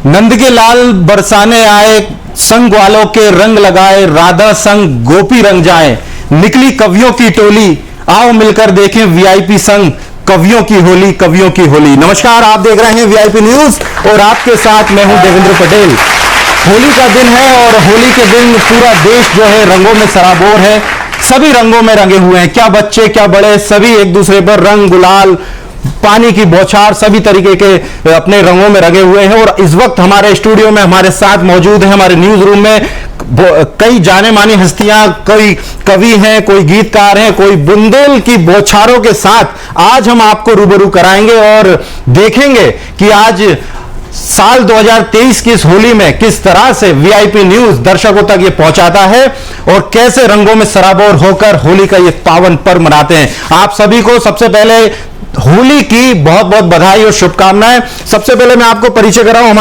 नंद के लाल बरसाने आए, संग वालों के रंग लगाए, राधा संग गोपी रंग जाए, निकली कवियों की टोली, आओ मिलकर देखें वीआईपी संग कवियों की होली, कवियों की होली। नमस्कार, आप देख रहे हैं वीआईपी न्यूज और आपके साथ मैं हूं देवेंद्र पटेल। होली का दिन है और होली के दिन पूरा देश जो है रंगों में सराबोर है, सभी रंगों में रंगे हुए हैं। क्या बच्चे क्या बड़े, सभी एक दूसरे पर रंग गुलाल, पानी की बौछार, सभी तरीके के अपने रंगों में रंगे हुए हैं। और इस वक्त हमारे स्टूडियो में हमारे साथ मौजूद हैं, हमारे न्यूज रूम में कई जाने मानी हस्तियां, कोई कवि हैं, कोई गीतकार हैं, कोई बुंदेल की बौछारों के साथ आज हम आपको रूबरू कराएंगे और देखेंगे कि आज साल 2023 की इस होली में किस तरह से वीआईपी न्यूज दर्शकों तक ये पहुंचाता है और कैसे रंगों में सराबोर होकर होली का ये पावन पर्व मनाते हैं। आप सभी को सबसे पहले होली की बहुत बहुत बधाई और शुभकामनाएं। सबसे पहले मैं आपको परिचय कराऊं,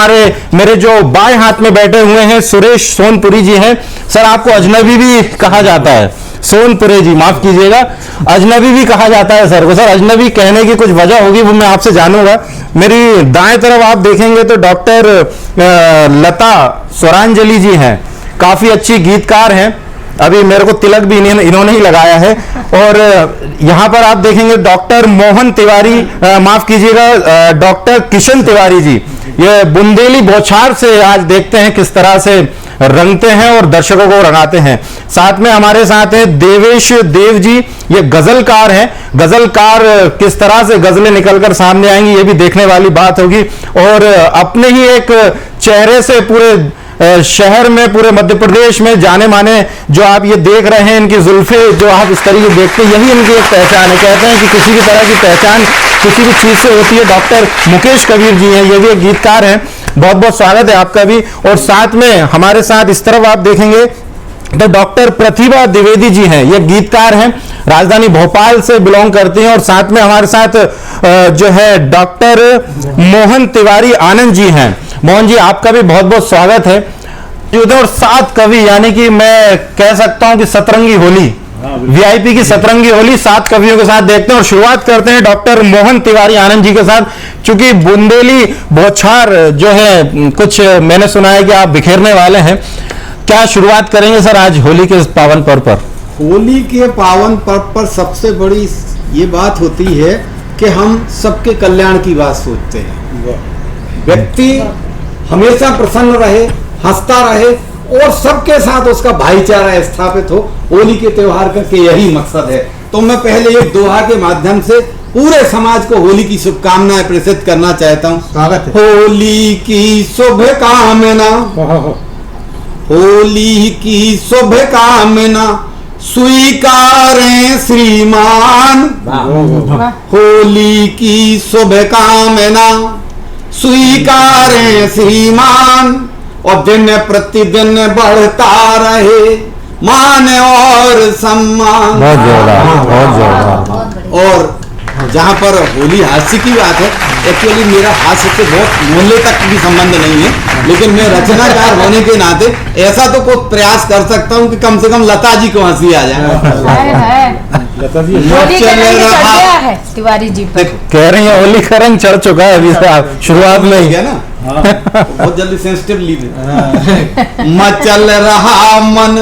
मेरे जो बाएं हाथ में बैठे हुए हैं सुरेश सोनपुरी जी हैं। सर, आपको अजनबी भी कहा जाता है, सोनपुरे जी माफ कीजिएगा, अजनबी भी कहा जाता है सर को। सर, अजनबी कहने की कुछ वजह होगी, वो मैं आपसे जानूंगा। मेरी दाएं तरफ आप देखेंगे तो डॉक्टर लता स्वरांजलि जी हैं, काफी अच्छी गीतकार हैं, अभी मेरे को तिलक भी इन्होंने ही लगाया है। और यहाँ पर आप देखेंगे डॉक्टर मोहन तिवारी, माफ कीजिएगा डॉक्टर किशन तिवारी जी, ये बुंदेली बौछार से आज देखते हैं किस तरह से रंगते हैं और दर्शकों को रंगाते हैं। साथ में हमारे साथ हैं देवेश देव जी, ये गजलकार हैं। गजलकार किस तरह से गजलें निकलकर सामने आएंगी ये भी देखने वाली बात होगी। और अपने ही एक चेहरे से पूरे शहर में, पूरे मध्य प्रदेश में जाने माने जो आप ये देख रहे हैं, इनकी जुल्फे जो आप इस तरीके देखते हैं, यही इनकी एक पहचान है। कहते हैं कि किसी भी तरह की पहचान किसी भी चीज से होती है। डॉक्टर मुकेश कबीर जी हैं, ये भी एक गीतकार हैं। बहुत बहुत स्वागत है आपका भी। और साथ में हमारे साथ इस तरफ आप देखेंगे तो डॉक्टर प्रतिभा द्विवेदी जी हैं, ये गीतकार हैं, राजधानी भोपाल से बिलोंग करती हैं। और साथ में हमारे साथ जो है डॉक्टर मोहन तिवारी आनंद जी हैं। मोहन जी, आपका भी बहुत बहुत स्वागत है। और 7 कवि, यानी कि मैं कह सकता हूं कि सतरंगी होली, वीआईपी की सतरंगी होली 7 कवियों के साथ देखते हैं। और शुरुआत करते हैं डॉक्टर मोहन तिवारी आनंद जी के साथ, क्योंकि बुंदेली बौछार जो है कुछ मैंने सुना है कि आप बिखेरने वाले हैं। क्या शुरुआत करेंगे सर आज होली के पावन पर्व पर? होली के पावन पर्व पर सबसे बड़ी ये बात होती है कि हम सबके कल्याण की बात सोचते हैं। व्यक्ति हमेशा प्रसन्न रहे, हंसता रहे और सबके साथ उसका भाईचारा स्थापित हो, होली के त्योहार का के यही मकसद है। तो मैं पहले एक दोहा के माध्यम से पूरे समाज को होली की शुभकामनाएं प्रेषित करना चाहता हूँ। स्वागत है। होली की शुभकामना, होली की शुभकामना स्वीकारें श्रीमान, होली की शुभकामना स्वीकारें श्रीमान, और दिन प्रतिदिन बढ़ता रहे मान और सम्मान। बहुत जोरदार। और जहाँ पर होली हास्य की बात है, एक्चुअली मेरा हास्य से बहुत मोहल्ले तक भी संबंध नहीं है, लेकिन मैं रचनाकार होने के नाते ऐसा तो कुछ प्रयास कर सकता हूँ कि कम से कम लता जी को हंसी आ जाए। लता जी है तिवारी जी पर कह रही है होली का रंग चढ़ चुका है अभी से, शुरुआत में ही है ना। बहुत जल्दी सेंसिटिव लीड मचल रहा मन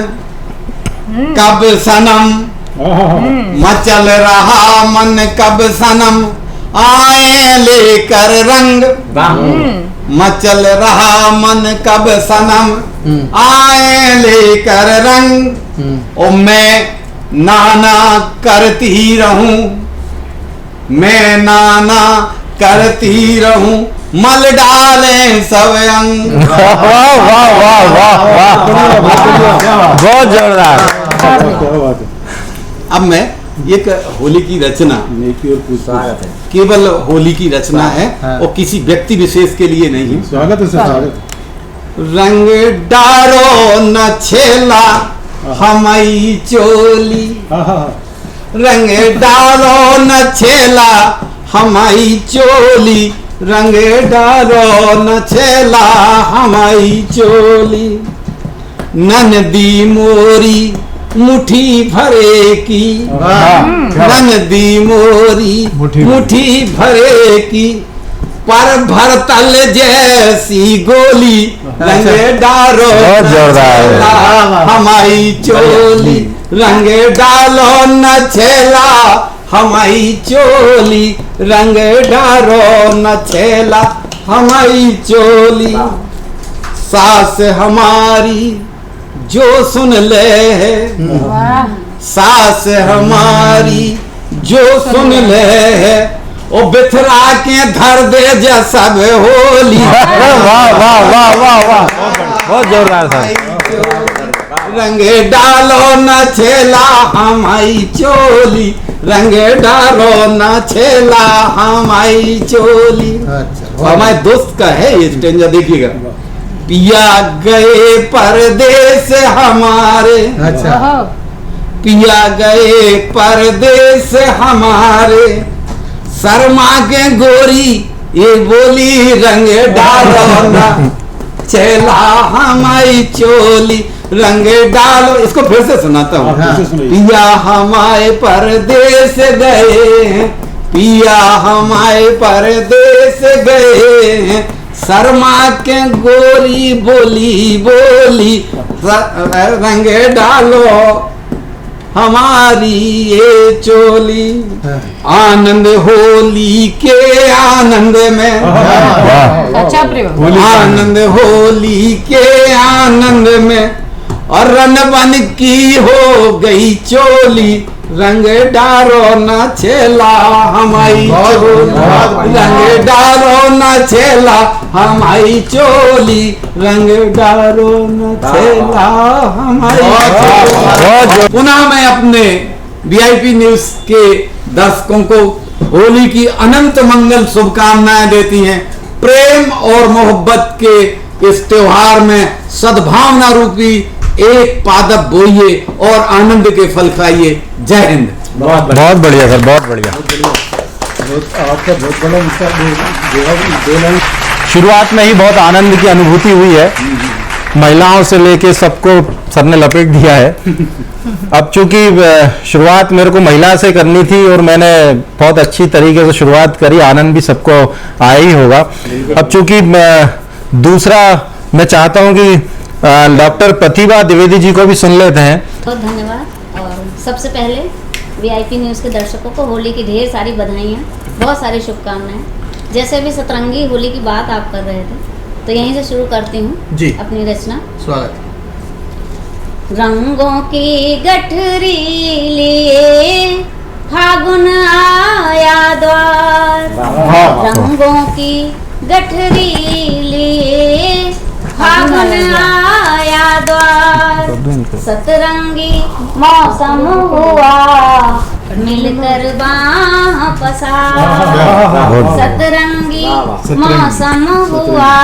कब सनम, मचल रहा मन कब सनम आए लेकर रंग, मचल रहा मन कब सनम आए लेकर रंग। और मैं नाना करती रहूं, मैं नाना करती रहूं, मल डालें सब अंग। वाह वाह वाह वाह वाह, बहुत जोरदार। अब मैं एक होली की रचना, केवल होली की रचना है और किसी व्यक्ति विशेष के लिए नहीं। स्वागत है सर, स्वागत। रंग डारो न छेला हमारी चोली, रंग डालो न छेला हमारी चोली, रंग डालो न छेला हमारी चोली। ननदी मोरी मुट्ठी भरे की, ननदी मोरी मुट्ठी भरे की, पर भरतल जैसी गोली रंग डारो बहुत जोरदार है। हमारी चोली रंग डालो न छेला हमारी चोली रंग डारो न छेला हमारी चोली सास हमारी जो सुन ले वाह सास हमारी जो सुन ले ओ बिथरा के धर दे जा सब होली अरे वाह वाह वाह वाह वाह बहुत जोरदार था। रंग डालो न छेला हमारी चोली रंग डालो न छेला हमारी चोली। हमारे दोस्त का है ये स्टेंजा, देखिएगा। पिया गए परदेस हमारे, ओहो, पिया गए परदेस हमारे शर्मा के गोरी ये बोली रंग डालो ना चेला हमारी चोली रंग डालो। इसको फिर से सुनाता हूँ। पिया हमारे परदेस गए हैं, पिया हमारे परदेस गए हैं शर्मा के गोरी बोली बोली रंग डालो हमारी ये चोली। आनंद होली के आनंद में, अच्छा प्रयोग। आनंद होली के आनंद में और रन बन की हो गई चोली रंग डारो न छेला हमारी चोली रंग डारो न छेला हमारी चोली रंग डारो न छेला हमारी चोली। पुनः मैं अपने वीआईपी न्यूज के दर्शकों को होली की अनंत मंगल शुभकामनाएं देती हैं। प्रेम और मोहब्बत के इस त्योहार में सद्भावना रूपी एक पादप बोइए और आनंद के फल खाइए। जय हिंद। बहुत बढ़िया सर, बहुत बढ़िया। आपका बहुत बड़ा शुरुआत में ही बहुत आनंद की अनुभूति हुई है। महिलाओं से लेके सबको सर ने लपेट दिया है। अब चूंकि शुरुआत मेरे को महिला से करनी थी और मैंने बहुत अच्छी तरीके से शुरुआत करी, आनंद भी सबको आया ही होगा। अब चूंकि दूसरा मैं चाहता हूं कि डॉक्टर प्रतिभा द्विवेदी जी को भी सुन लेते हैं। बहुत धन्यवाद। और सबसे पहले वीआईपी न्यूज़ के दर्शकों को होली की ढेर सारी बधाइयाँ, बहुत सारी शुभकामनाएं। जैसे अभी सतरंगी होली की बात आप कर रहे थे, तो यहीं से शुरू करती हूँ जी। अपनी रचना। स्वागत। रंगों की गठरी लिए फागुन आया द्वार, रंगों की गठरी लिए फागुन आया द्वार, सतरंगी मौसम हुआ मिलकर बाह पसार, सतरंगी मौसम हुआ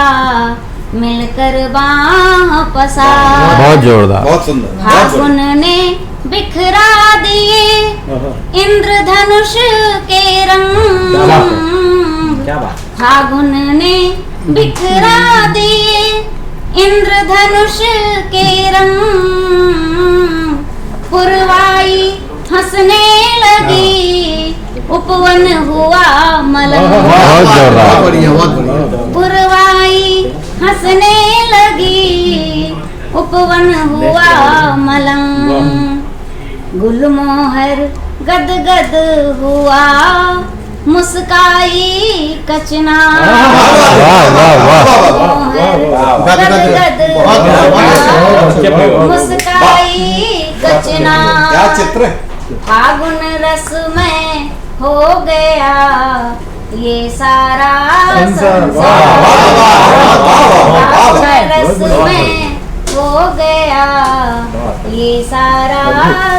मिलकर बाह पसार। बहुत जोरदार, बहुत सुंदर। फागुन ने बिखरा दिए इंद्रधनुष के रंग, फागुन ने बिखरा दिए इंद्रधनुष के रंग, पुरवाई हंसने लगी उपवन हुआ मलंग, बहुत जोरदार। पुरवाई हंसने लगी उपवन हुआ मलंग, गुलमोहर गदगद हुआ मुस्काई कचना, गदगद मुस्काई कचना, क्या चित्र। फागुन रस में हो गया ये सारा संसार, फागुन रस में हो गया ये सारा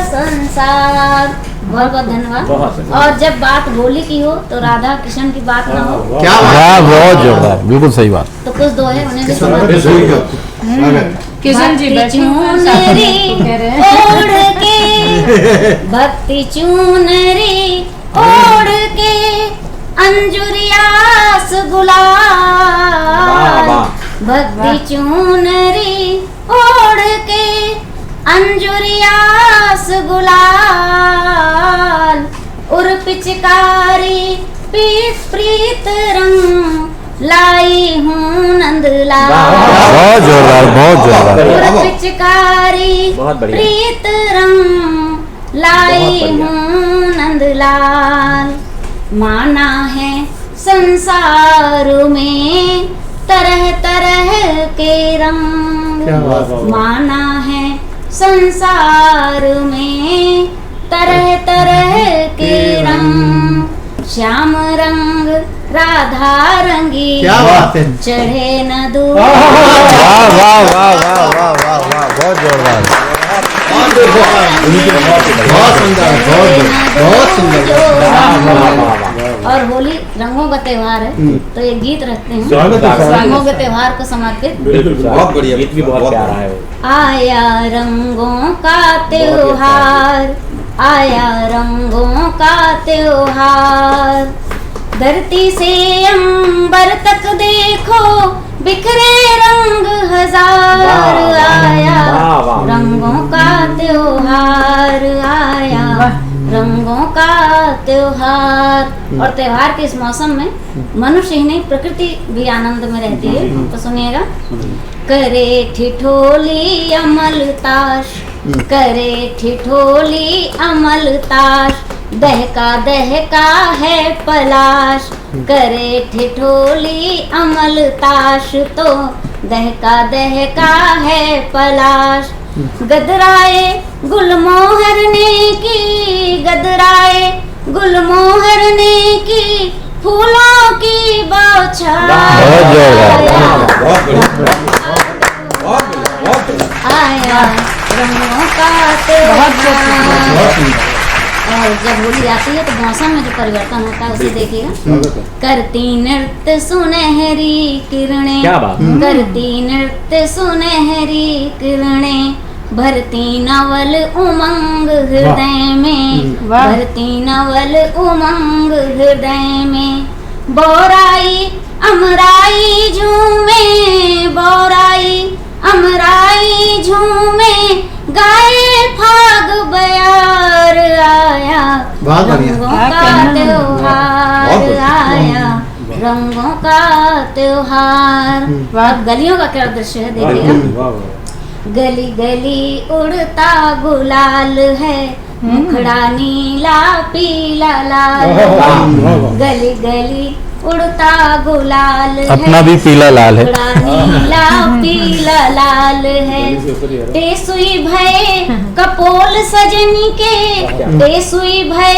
संसार। बहुत बहुत धन्यवाद। और जब बात होली की हो तो राधा कृष्ण की बात ना हो, क्या हाँ, बहुत जोरदार, बिल्कुल सही बात। तो कुछ दोहे उन्हें भी सुना। किशन जी भक्ति चुनरी ओढ़ के, भक्ति चुनरी ओढ़ के अंजुरियास गुलाल, भक्ति चुनरी ओढ़ के अंजुरियास गुलाल, उर पिचकारी पीत प्रीत रंग लाई हूँ नंदलाल। बहुत जोरदार, बहुत जोरदार। पिचकारी प्रीत रंग लाई हूँ नंदलाल। माना है संसार में तरह तरह के रंग, माना है संसार में तरह तरह के रंग। श्याम रंग राधा रंगी, क्या बात है। चढ़े न दूर। वाह वाह वाह वाह वाह वाह वाह, बहुत जोरदार। बहुत सुंदर, बहुत सुंदर। और होली रंगों का त्योहार है, तो एक गीत रखते हैं स्वागत है। रंगों के त्योहार को समर्पित। बहुत बढ़िया, गीत भी बहुत प्यारा है। आया रंगों का त्योहार, आया रंगों का त्योहार। धरती से अंबर तक देखो बिखरे रंग हजार। आया रंगों का त्योहार, आया रंगों का त्योहार। और त्योहार के इस मौसम में मनुष्य ही नहीं, प्रकृति भी आनंद में रहती है। तो सुनिएगा। करे ठिठोली अमल ताश, करे ठिठोली अमल ताश। दहका दहका है पलाश, करे ठिठोली अमल ताश। तो दहका दहका है पलाश। गदराए गुलमोहर ने की, गदराए गुलमोहर ने की फूलों की बौछार। आया रंगों का त्योहार। और जब होली आती है तो मौसम में जो परिवर्तन होता है उसे देखिएगा। करती नृत्य सुनहरी किरणें, क्या बात। करती नृत्य सुनहरी किरणें। भरती नवल उमंग हृदय में, भरती नवल उमंग हृदय में। बोराई अमराई झूमे, बोराई अमराई झूमे। गाए फाग बयार। आया रंगों का त्योहार, आया रंगों का त्योहार। अब गलियों का क्या दृश्य है देखिएगा। गली गली उड़ता गुलाल है, मुखड़ा नीला पीला लाल है। गली गली उड़ता गुलाल है, अपना भी पीला लाल है। मुखड़ा नीला पीला लाल है। टेसुई भय कपोल सजनी के, टेसुई भय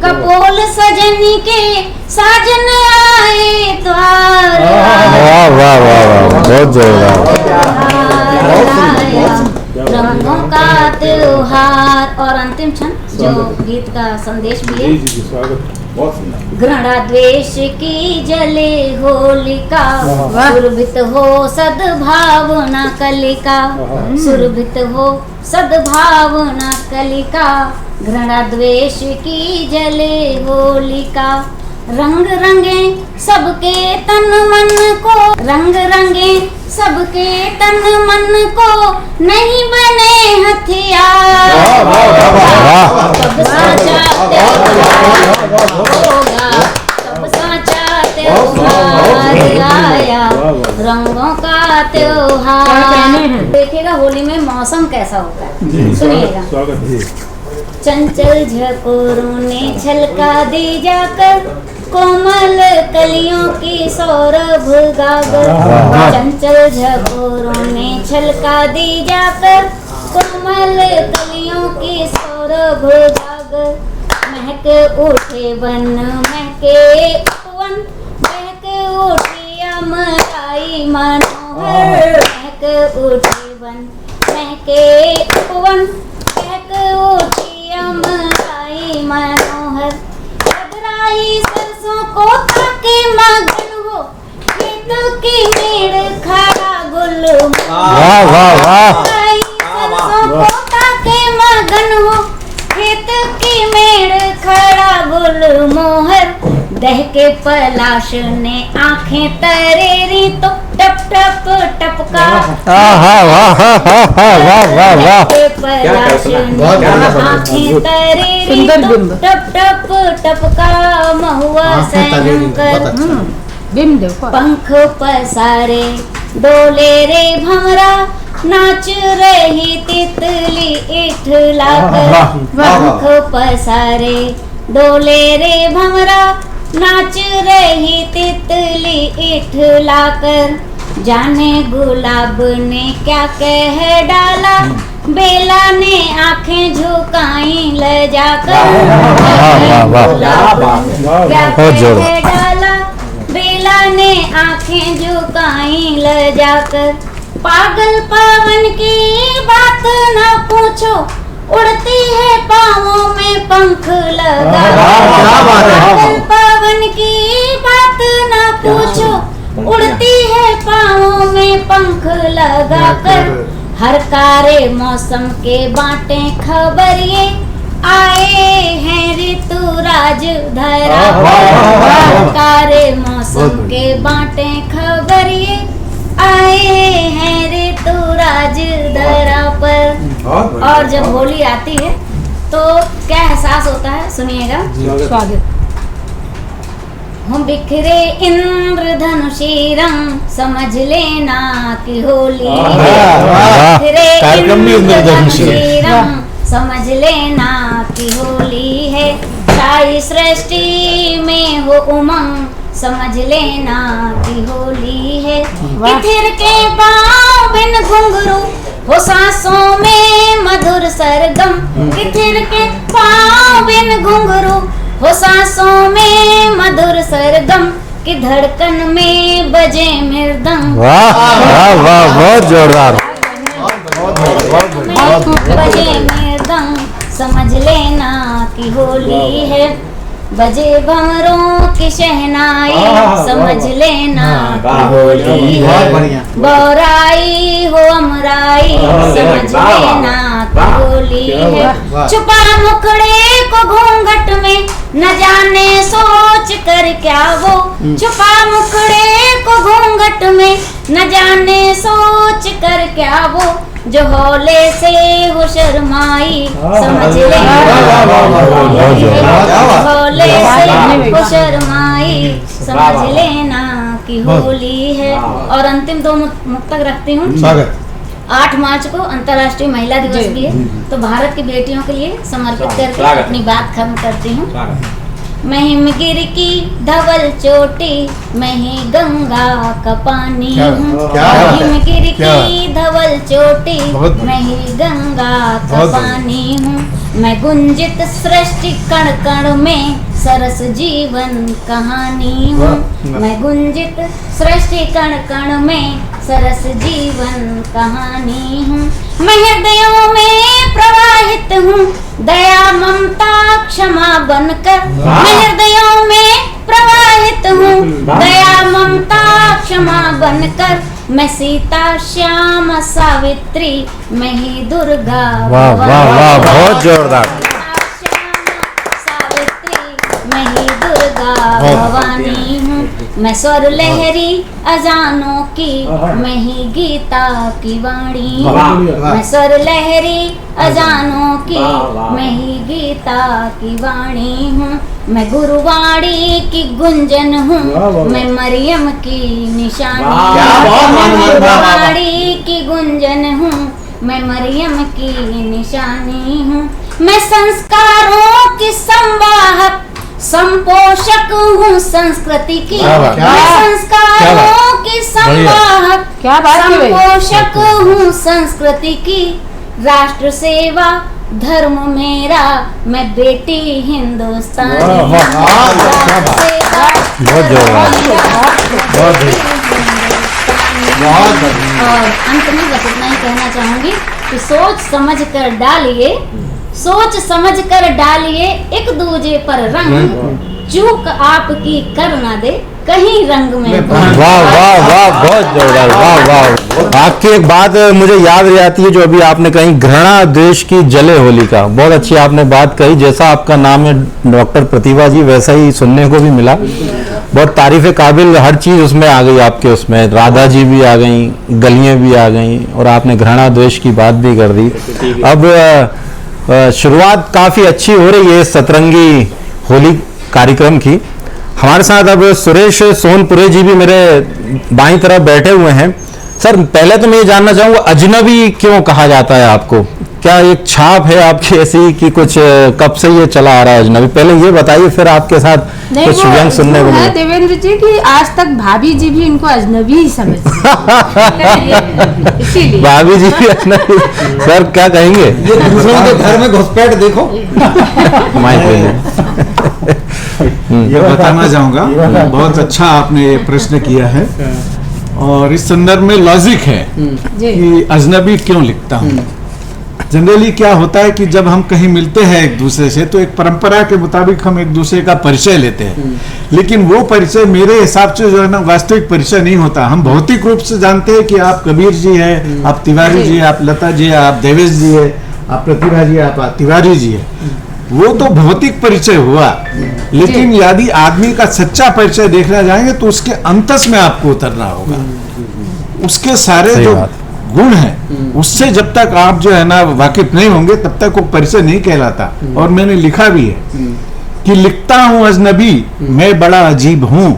कपोल सजनी के। साजन आए द्वार। वाह वाह वाह वाह, बहुत जोरदार। रंगों का त्योहार। और अंतिम क्षण जो गीत का संदेश भी है। घृणा द्वेष की जले होलिका, सुरभित हो सद्भावना कलिका। सुरभित हो सद्भावना कलिका। घृणा द्वेष की जले होलिका। रंग रंगे सबके तन मन को, रंग रंगे सबके तन मन को। नहीं बने हथियार। तब साचा त्योहार होगा, तब साचा त्योहार। आया रंगों का त्योहार। देखिएगा होली में मौसम कैसा होता है, सुनिएगा। चंचल झकोरों ने छलका दी जाकर कोमल कलियों की सौरभ गागर। चंचल झकोरों ने छलका दी जाकर कोमल कलियों की सौरभ गागर। महक उठे वन महके उपवन, महक उठी अमराई मनोहर। महक उठे वन महके उपवन, महक उठी अमराई मनोहर। गदराई सरसों को ताके मगन हो, खेत की मेड़ खड़ा गुल। वाह वाह वाह। सरसों को ताके मगन हो, खेत की मेड़ खड़ा गुल मोहर। दहके पलाश ने आंखें तरेरी तो टप टप टपका। वाह वाह वाह वाह वाह। पलाश ने आंखें तरेरी तो टप टप टपका। महुआ सहकर भीमदेव को पंख पसारे डोले रे भंवरा, नाच रही तितली इठला कर। पंख पसारे डोले रे भंवरा, नाच रही तितली इठला कर। जाने गुलाब ने क्या कह डाला, बेला ने आंखें झुकाई ले जाकर। गुलाब ने क्या कह डाला, बेला ने आंखें झुकाई ले जाकर। पागल पवन की बात न पूछो, उड़ती है पाँवों में पंख लगा। पागल पवन की बात न पूछो, उड़ती है पाँवों में पंख लगाकर। हर कारे मौसम के बाटे खबर ये, आए हैं ऋतुराज धरा पर। हर कारे मौसम के बाटे खबर ये, आए हैं ऋतुराज धरा पर। और जब होली आती है तो क्या एहसास होता है, सुनिएगा। स्वागत। हम बिखरे इंद्रधनुषी रंग, समझ लेना कि होली है। बिखरे इंद्रधनुषी रंग, समझ लेना कि होली है। सारी सृष्टि में हो उमंग, समझ लेना कि होली है। इथिर के पाँव बिन घुंघरू, हो सांसों में मधुर सरगम। इथिर के पाँव बिन घुंघरू, हो सांसों में मधुर सरगम। की धड़कन में बजे मृदंग। वाह वाह वाह, बहुत जोरदार। बजे मृदंग, समझ लेना कि होली है। बजे भंवरों की शहनाई, समझ लेना कि होली है। बौराई हो अमराई, समझ लेना कि होली है। छुपा मुखड़े को घूंघट में, न जाने सोच कर क्या वो। छुपा मुखड़े को घूंघट में, न जाने सोच कर क्या वो। जो हौले से हो शर्माई, समझ लेना हौले से हो शर्माई, समझ लेना कि होली है। और अंतिम दो मुक्तक रखती हूँ। 8 मार्च को अंतर्राष्ट्रीय महिला दिवस भी है, तो भारत की बेटियों के लिए समर्पित करके अपनी बात खत्म करती हूँ। मैं हिमगिर की धवल चोटी, मैं ही गंगा का पानी हूँ। हिमगिर की धवल चोटी, मैं ही गंगा का पानी हूँ। मैं गुंजित सृष्टि कण कण में, सरस जीवन कहानी हूँ। मैं गुंजित सृष्टि कण कण में, सरस जीवन कहानी हूँ। मैं हृदयों में प्रवाहित हूँ, दया ममता क्षमा बनकर। मैं हृदयों में प्रवाहित हूँ, दया ममता क्षमा बनकर। मैं सीता श्याम सावित्री, मैं ही दुर्गा। वाह वाह वाह, बहुत जोरदार। मैं ही दुर्गा भवानी हूँ। मैं स्वर लहरी अजानों की, मैं ही गीता की वाणी हूँ। मैं स्वर लहरी अजानों की, मैं ही गीता की वाणी हूँ। मैं गुरुवाणी की गुंजन हूँ, मैं मरियम की निशानी हूँ। मैं गुरुवाणी की गुंजन हूँ, मैं मरियम की निशानी हूँ। मैं संस्कारों की संवाहक, संपोषक हूँ संस्कृति की। मैं संस्कारों की संवाहक, संपोषक हूँ संस्कृति की। राष्ट्र सेवा धर्म मेरा, मैं बेटी हिंदुस्तानी। राष्ट्र सेवा और अंत में बस इतना ही कहना चाहूंगी कि सोच समझ कर डालिए, सोच समझ कर डालिए एक दूजे पर रंग। चूक आपकी कर ना दे कहीं रंग में। वाह वाह वाह, बहुत जोरदार। वाह वाह। आपकी एक बात मुझे याद रह आती है जो अभी आपने कही, घृणा द्वेष की जले होली का। बहुत अच्छी आपने बात कही। जैसा आपका नाम है डॉक्टर प्रतिभा जी, वैसा ही सुनने को भी मिला। बहुत तारीफ काबिल हर चीज उसमें आ गई आपके। उसमें राधा जी भी आ गई, गलियां भी आ गई, और आपने घृणा द्वेष की बात भी कर दी। अब शुरुआत काफी अच्छी हो रही है सतरंगी होली कार्यक्रम की। हमारे साथ अब सुरेश सोनपुरे जी भी मेरे बाईं तरफ बैठे हुए हैं। सर पहले तो मैं ये जानना चाहूंगा, अजनबी क्यों कहा जाता है आपको? क्या एक छाप है आपकी ऐसी कि कुछ कब से ये चला आ रहा है अजनबी? पहले ये बताइए, फिर आपके साथ नहीं, कुछ व्यंग सुनने को है मिले। देवेंद्र जी की आज तक भाभी जी भी इनको अजनबी ही समझती हैं। इसीलिए भाभी जी भी अजनबी। सर क्या कहेंगे? ये दूसरों के घर में घुसपैठ देखो। माइक ले लें। ये बताना चाहूंगा, बहुत अच्छा आपने ये प्रश्न किया है और इस संदर्भ में लॉजिक है जी कि अजनबी क्यों लिखता हूँ। जनरली क्या होता है कि जब हम कहीं मिलते हैं एक दूसरे से तो एक परंपरा के मुताबिक हम एक दूसरे का परिचय लेते हैं, लेकिन वो परिचय मेरे हिसाब से जो है ना वास्तविक परिचय नहीं होता। हम भौतिक रूप से जानते हैं कि आप कबीर जी हैं, आप तिवारी जी, आप लता जी है, आप देवेश जी है, आप प्रतिभा जी, आप तिवारी जी है। वो तो भौतिक परिचय हुआ, लेकिन यदि आदमी का सच्चा परिचय देखना जाएंगे तो उसके अंतस में आपको उतरना होगा। उसके सारे सही जो बात। गुण है उससे जब तक आप जो है ना वाकिफ नहीं होंगे तब तक वो परिचय नहीं कहलाता। और मैंने लिखा भी है कि लिखता हूँ अजनबी मैं बड़ा अजीब हूँ,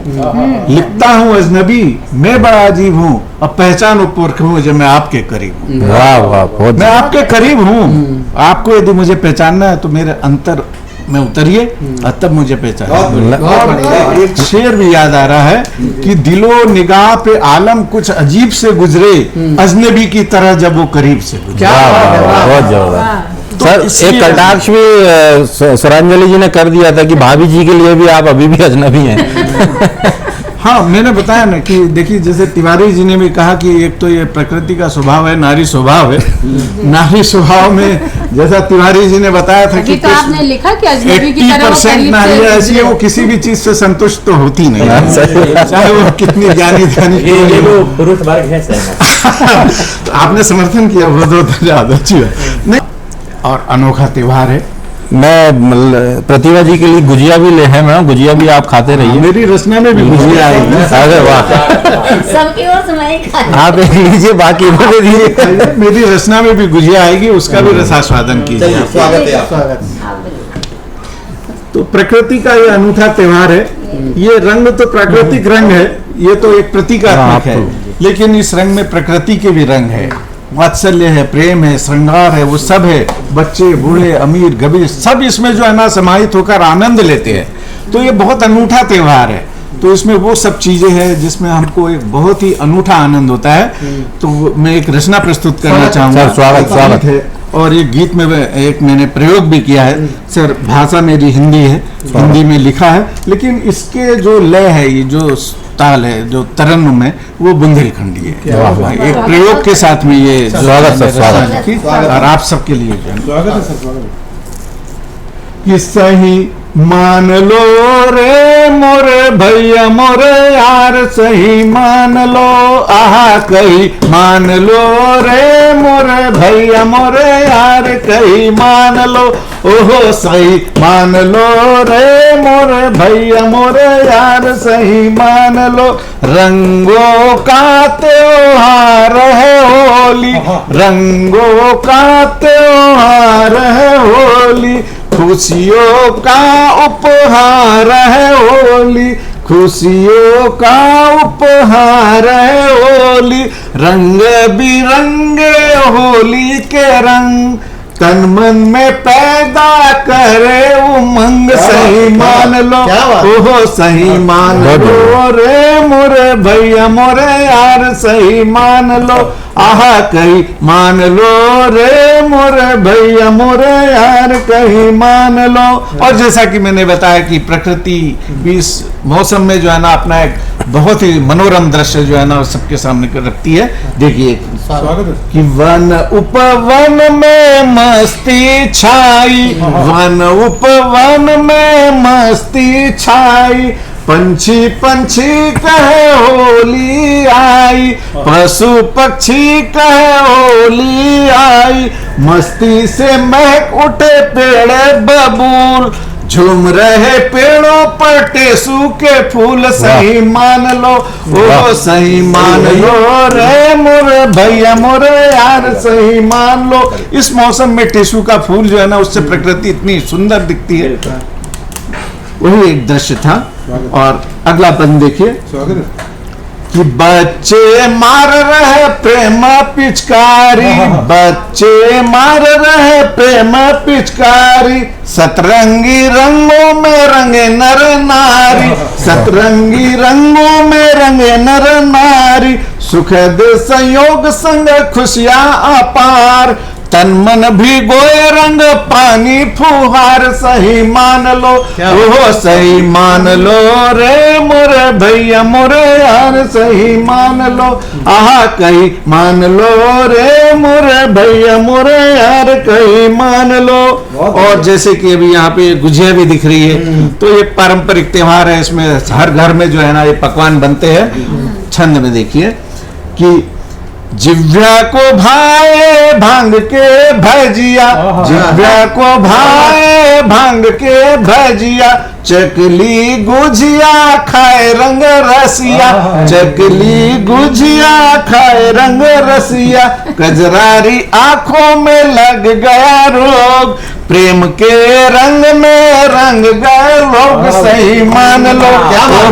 लिखता हूँ अजनबी मैं बड़ा अजीब हूँ, अब पहचानो पुरख हूँ जब मैं आपके करीब हूँ। वाह वाह, बहुत मैं आपके करीब हूँ, आपको यदि मुझे पहचानना है तो मेरे अंतर में उतरिए और तब मुझे पहचानिए। और एक शेर भी याद आ रहा है कि दिलो निगाह पे आलम कुछ अजीब से गुजरे, अजनबी की तरह जब वो करीब से गुजरे। वाह वाह वाह, बहुत जबरदस्त। तो सर इसलिए- एक कटाक्ष भी सुरांजलि जी ने कर दिया था कि भाभी जी के लिए भी आप अभी भी अजनबी हैं। हाँ, मैंने बताया ना कि देखिए जैसे तिवारी जी ने भी कहा कि एक तो ये प्रकृति का स्वभाव है, नारी स्वभाव है। नारी स्वभाव में जैसा तिवारी जी ने बताया था अभी कि तो आपने लिखा कि अजनबी की तरह वो 80% करीब नारियां से ऐसी है वो किसी भी चीज से संतुष्ट तो होती नहीं है, चाहे वो कितनी ज्ञानी ध्यानी क्यों नहीं हो। पुरुष वर्ग है सहमत। तो आपने समर्थन किया, बहुत ज्यादा अच्छी बात। नहीं, और अनोखा त्योहार है। मैं प्रतिभा जी के लिए गुजिया भी ले है, मैडम गुजिया भी आप खाते रहिए। मेरी रचना में भी गुजिया आएगी। अरे वाह, सबकी ओर से मैं ही खा आप एक लीजिए, बाकी बोले दीजिए। मेरी रचना में भी गुजिया आएगी, उसका भी रसास्वादन कीजिए। चलिए, स्वागत है आपका। आप बिल्कुल। तो प्रकृति का ये अनूठा त्योहार है। ये रंग तो प्राकृतिक रंग है, ये तो एक प्रतीकात्मक है, लेकिन इस रंग में प्रकृति के भी रंग है। वात्सल्य है, प्रेम है, श्रृंगार है, वो सब है। बच्चे, बूढ़े, अमीर, गरीब सब इसमें जो है ना समाहित होकर आनंद लेते हैं। तो ये बहुत अनूठा त्योहार है। तो इसमें वो सब चीजें हैं जिसमें हमको एक बहुत ही अनूठा आनंद होता है। तो मैं एक रचना प्रस्तुत करना चाहूंगा। सर, स्वागत है। और ये गीत में एक मैंने प्रयोग भी किया है। सर भाषा मेरी हिंदी है, हिंदी में लिखा है, लेकिन इसके जो लय है, ये जो ताल है, जो तरन्नुम है, वो बुंदेलखंडी है। एक प्रयोग के साथ में ये स्वागत सर, स्वागत। लिखी और आप सबके लिए स्वागत है सर। कि सही मान लो रे मोरे भैया मोरे यार, सही मान लो आहा कही मान लो रे मोरे भैया मोरे यार, कही मान लो ओहो सही मान लो रे मोरे भैया मोरे यार, सही मान लो। रंगों का त्योहार है होली, रंगों का त्योहार है होली, खुशियों का उपहार है होली, खुशियों का उपहार है होली। रंग बिरंगे होली के रंग, तन मन में पैदा करे उमंग, सही मान लो ओहो सही मान लो रे मोरे भैया मोरे यार, सही मान लो आहा कही मान लो रे मोरे भैया मोरे यार, कही मान लो। और जैसा कि मैंने बताया कि प्रकृति भी इस मौसम में जो है ना अपना एक बहुत ही मनोरम दृश्य जो है ना सबके सामने कर रखती है। देखिए कि वन उपवन में मस्ती छाई, वन उपवन में मस्ती छाई, पंछी पंछी कहे होली आई, पशु पक्षी कहे होली आई, मस्ती से महक उठे पेड़ बबूल, झूम रहे पेड़ों पर टेसू के फूल, सही मान लो ओ सही मान लो रे मोरे भैया मोरे यार, सही मान लो। इस मौसम में टेसू का फूल जो है ना उससे प्रकृति इतनी सुंदर दिखती है। वही एक दृश्य था। और अगला बंद देखिए कि बच्चे मार रहे प्रेम पिचकारी, बच्चे मार रहे प्रेम पिचकारी, सतरंगी रंगों में रंगे नर नारी, सतरंगी रंगों में रंगे नर नारी, सुखद संयोग संग खुशियां अपार, तन मन भी गोए रंग पानी फुहार, सही मान लो ओ सही मान लो रे मोरे भैया मोरे यार, सही मान लो आहा कहीं मान लो रे मोरे भैया मोरे यार, कहीं मान लो। और जैसे कि अभी यहाँ पे गुजिया भी दिख रही है, तो ये पारंपरिक त्योहार है, इसमें हर घर में जो है ना ये पकवान बनते हैं। छंद में देखिए कि जिव्या को भाए भांग के भजिया, जिव्या को भाए भांग के भजिया, चकली गुजिया खाए रंग रसिया, चकली गुजिया खाए रंग रसिया, कजरारी आंखों में लग गया रोग, प्रेम के रंग में रंग गए लोग, सही मान लो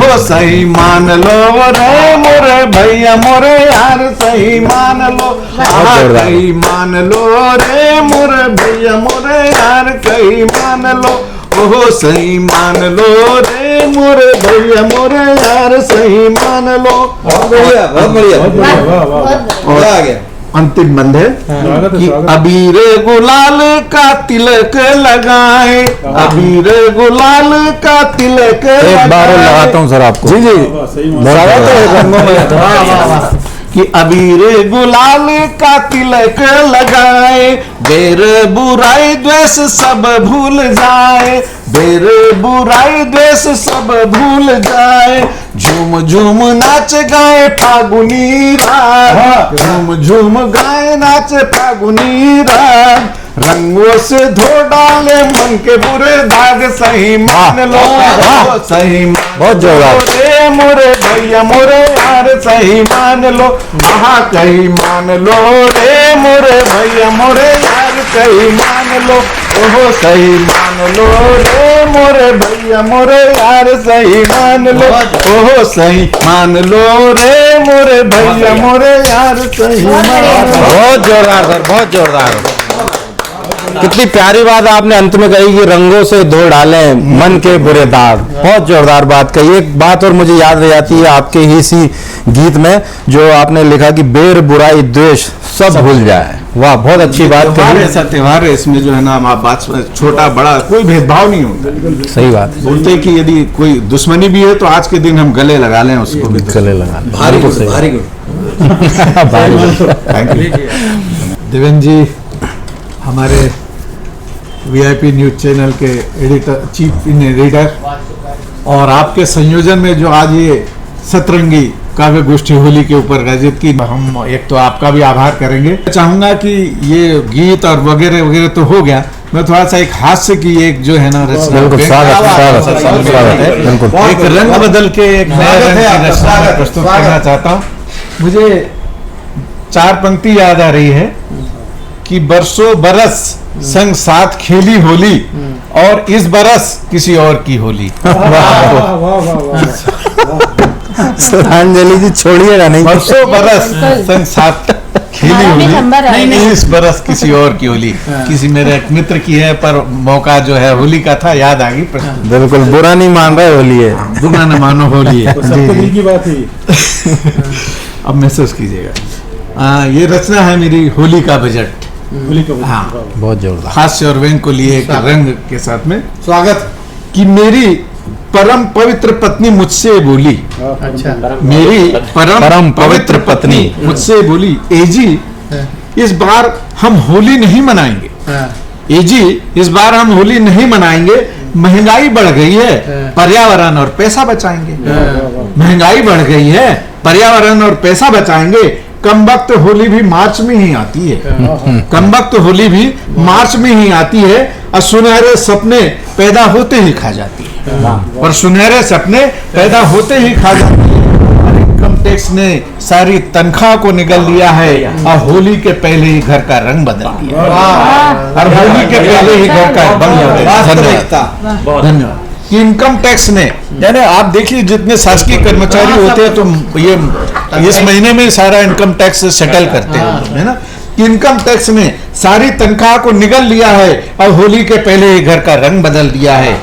ओ सही मान लो रे मोरे भैया मोरे यार, सही मान लो कहीं मान लो रे मोरे भैया मोरे यार, कहीं मान लो ओहो सही मान लो रे मोरे भैया मोरे यार, सही मान लो। बहुत बढ़िया बहुत बढ़िया और आ गया अंतिम बंद है कि अबीर गुलाल का तिलक लगाए, अबीर गुलाल का तिलक एक बार और लगाता हूँ सर आपको। जी जी कि अबीर गुलाल का तिलक लगाए, बेर बुराई द्वेष सब भूल जाए, बेर बुराई द्वेष सब भूल जाए, झूम झूम नाच गाए फागुनी राग, झूम झूम गाए नाच फागुनी राग, रंगों से धो डाले मन के बुरे दाग, सही मान लो सही बहुत जोरदार। रे मोरे भैया मोरे यार, सही मान लो आहा कहीं मान लो रे मोरे भैया मोरे यार, कहीं मान लो ओहो सही मान लो रे मोरे भैया मोरे यार, सही मान लो ओहो सही मान लो रे मोरे भैया मोरे यार, सही मान लो। बहुत जोरदार सर, बहुत जोरदार। कितनी प्यारी बात आपने अंत में कही कि रंगों से धो डाले मन के बुरे दाग। बहुत जोरदार बात कही। एक बात और मुझे याद रह जाती है आपके ही इसी गीत में, जो आपने लिखा कि बेर बुराई द्वेष सब भूल जाए। वाह, बहुत अच्छी बात कही। ऐसा त्योहार है, इसमें जो है ना आप बात छोटा बड़ा कोई भेदभाव नहीं होता। सही बात। बोलते हैं कि यदि कोई दुश्मनी भी है तो आज के दिन हम गले लगा लें उसको भी। गले लगा लें। भारी गुड भारी गुड। थैंक यू देवेंद्र जी, हमारे वीआईपी न्यूज चैनल के एडिटर, चीफ एडिटर, और आपके संयोजन में जो आज ये सतरंगी काव्य गोष्ठी होली के ऊपर आयोजित की, हम एक तो आपका भी आभार करेंगे। चाहूंगा कि ये गीत और वगैरह वगैरह तो हो गया, मैं थोड़ा सा एक हास्य की एक जो है ना रचना, एक रंग बदल के एक नए रंग की रचना प्रस्तुत करना चाहता हूँ। मुझे 4 पंक्ति याद आ रही है कि बरसों बरस संग साथ खेली होली, और इस बरस किसी और की होली। श्रद्धांजलि जी छोड़िएगा नहीं। बरसों बरस संग साथ खेली होली, नहीं इस बरस किसी और की होली। किसी मेरे एक मित्र की है, पर मौका जो है होली का था, याद आ गई। बिल्कुल बुरा नहीं मान रहे, होली है, बुरा न मानो होली है। की बात है। अब महसूस कीजिएगा। ये रचना है मेरी होली का बजट। हाँ, बहुत जोरदार। हास्य और व्यंग को लिए एक रंग के साथ में स्वागत। कि मेरी परम पवित्र पत्नी मुझसे बोली, अच्छा, मेरी परम पवित्र पत्नी मुझसे बोली, एजी इस बार हम होली नहीं मनाएंगे, एजी इस बार हम होली नहीं मनाएंगे, महंगाई बढ़ गई है, पर्यावरण और पैसा बचाएंगे। महंगाई बढ़ गई है, पर्यावरण और पैसा बचाएंगे। कम वक्त होली भी मार्च में ही आती है, कम वक्त होली भी मार्च में ही आती है, और सुनहरे सपने पैदा होते ही खा जाती है, और सुनहरे सपने पैदा होते ही खा जाती है। इनकम टैक्स ने सारी तनख्वाह को निगल लिया है, और होली के पहले ही घर का रंग बदल दिया, और होली के पहले ही घर का रंग बदल दिया। धन्यवाद। कि इनकम टैक्स ने, यानी आप देखिए जितने शासकीय कर्मचारी होते हैं तो ये इस महीने में सारा इनकम टैक्स सेटल करते हैं, है ना, कि इनकम टैक्स ने सारी तनख्वाह को निगल लिया है और होली के पहले घर का रंग बदल दिया है।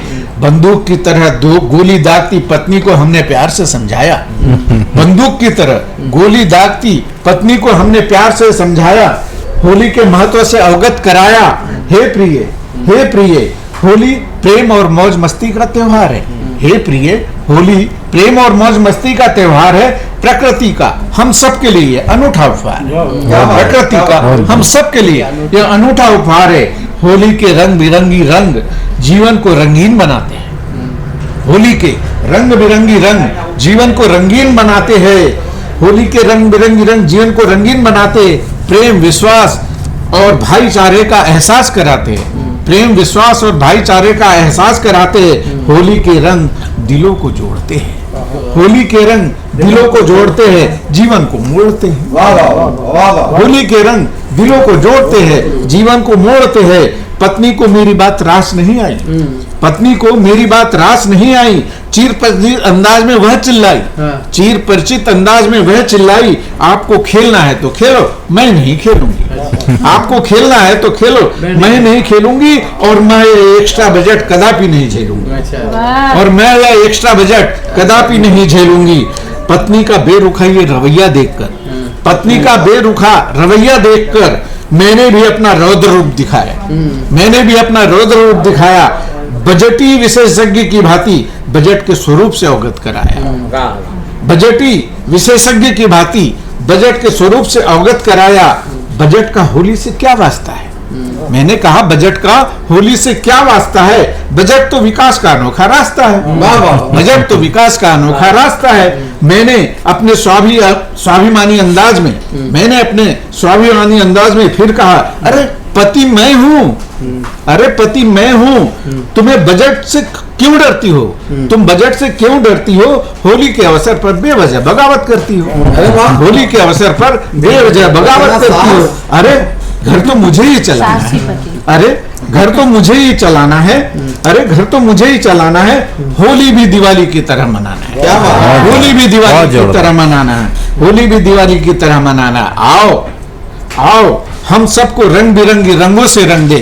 बंदूक की तरह दो गोली दागती पत्नी को हमने प्यार से समझाया, बंदूक की तरह गोली दागती पत्नी को हमने प्यार से समझाया, होली के महत्व से अवगत कराया। हे प्रिय, होली प्रेम और मौज मस्ती का त्योहार है। हे प्रिय, होली प्रेम और मौज मस्ती का त्योहार है, प्रकृति का हम सबके लिए अनूठा उपहार है। प्रकृति का हम सबके लिए यह अनूठा उपहार है। होली के रंग बिरंगी रंग जीवन को रंगीन बनाते हैं। होली के रंग बिरंगी रंग जीवन को रंगीन बनाते हैं। होली के रंग बिरंगी रंग जीवन को रंगीन बनाते, प्रेम विश्वास और भाईचारे का एहसास कराते हैं। प्रेम विश्वास और भाईचारे का एहसास कराते हैं। होली के रंग दिलों को जोड़ते हैं। होली के रंग दिलों को जोड़ते हैं, जीवन को मोड़ते हैं। होली के रंग दिलों को जोड़ते हैं, जीवन को मोड़ते हैं। पत्नी को मेरी बात रास नहीं आई, पत्नी को मेरी बात रास नहीं आई, चीर परिचित अंदाज में वह चिल्लाई, चीर परिचित अंदाज में वह चिल्लाई, आपको खेलना है तो खेलो, मैं नहीं खेलूंगी। आपको खेलना है तो खेलो, मैं नहीं खेलूंगी, और मैं ये एक्स्ट्रा बजट कदापि नहीं झेलूंगी, और मैं यह एक्स्ट्रा बजट कदापि नहीं झेलूंगी। पत्नी का बेरुखा ये रवैया देखकर, पत्नी का बेरुखा रवैया देखकर मैंने भी अपना रौद्र रूप दिखाया, मैंने भी अपना रौद्र रूप दिखाया। बजटी विशेषज्ञ की भांति बजट के स्वरूप से अवगत कराया, बजटी विशेषज्ञ की भांति बजट के स्वरूप से अवगत कराया। बजट का होली से क्या वास्ता है? मैंने कहा बजट का होली से क्या वास्ता है? बजट तो विकास का अनोखा रास्ता है। बजट तो विकास का अनोखा रास्ता है। मैंने अपने स्वाभिमानी अंदाज में, मैंने अपने स्वाभिमानी अंदाज में फिर कहा, अरे पति मैं हूं, अरे पति मैं हूं, तुम्हें बजट से क्यों डरती हो? तुम बजट से क्यों डरती हो? होली के अवसर पर बेवजह बगावत करती हो, होली के अवसर पर बेवजह बगावत करती हो। अरे घर तो मुझे ही चलाना है, अरे घर तो मुझे ही चलाना है, अरे घर तो मुझे ही चलाना है। होली भी दिवाली की तरह मनाना है, होली भी दिवाली की तरह मनाना है, होली भी दिवाली की तरह मनाना है। आओ आओ हम सबको रंग बिरंगी रंगों से रंग दे,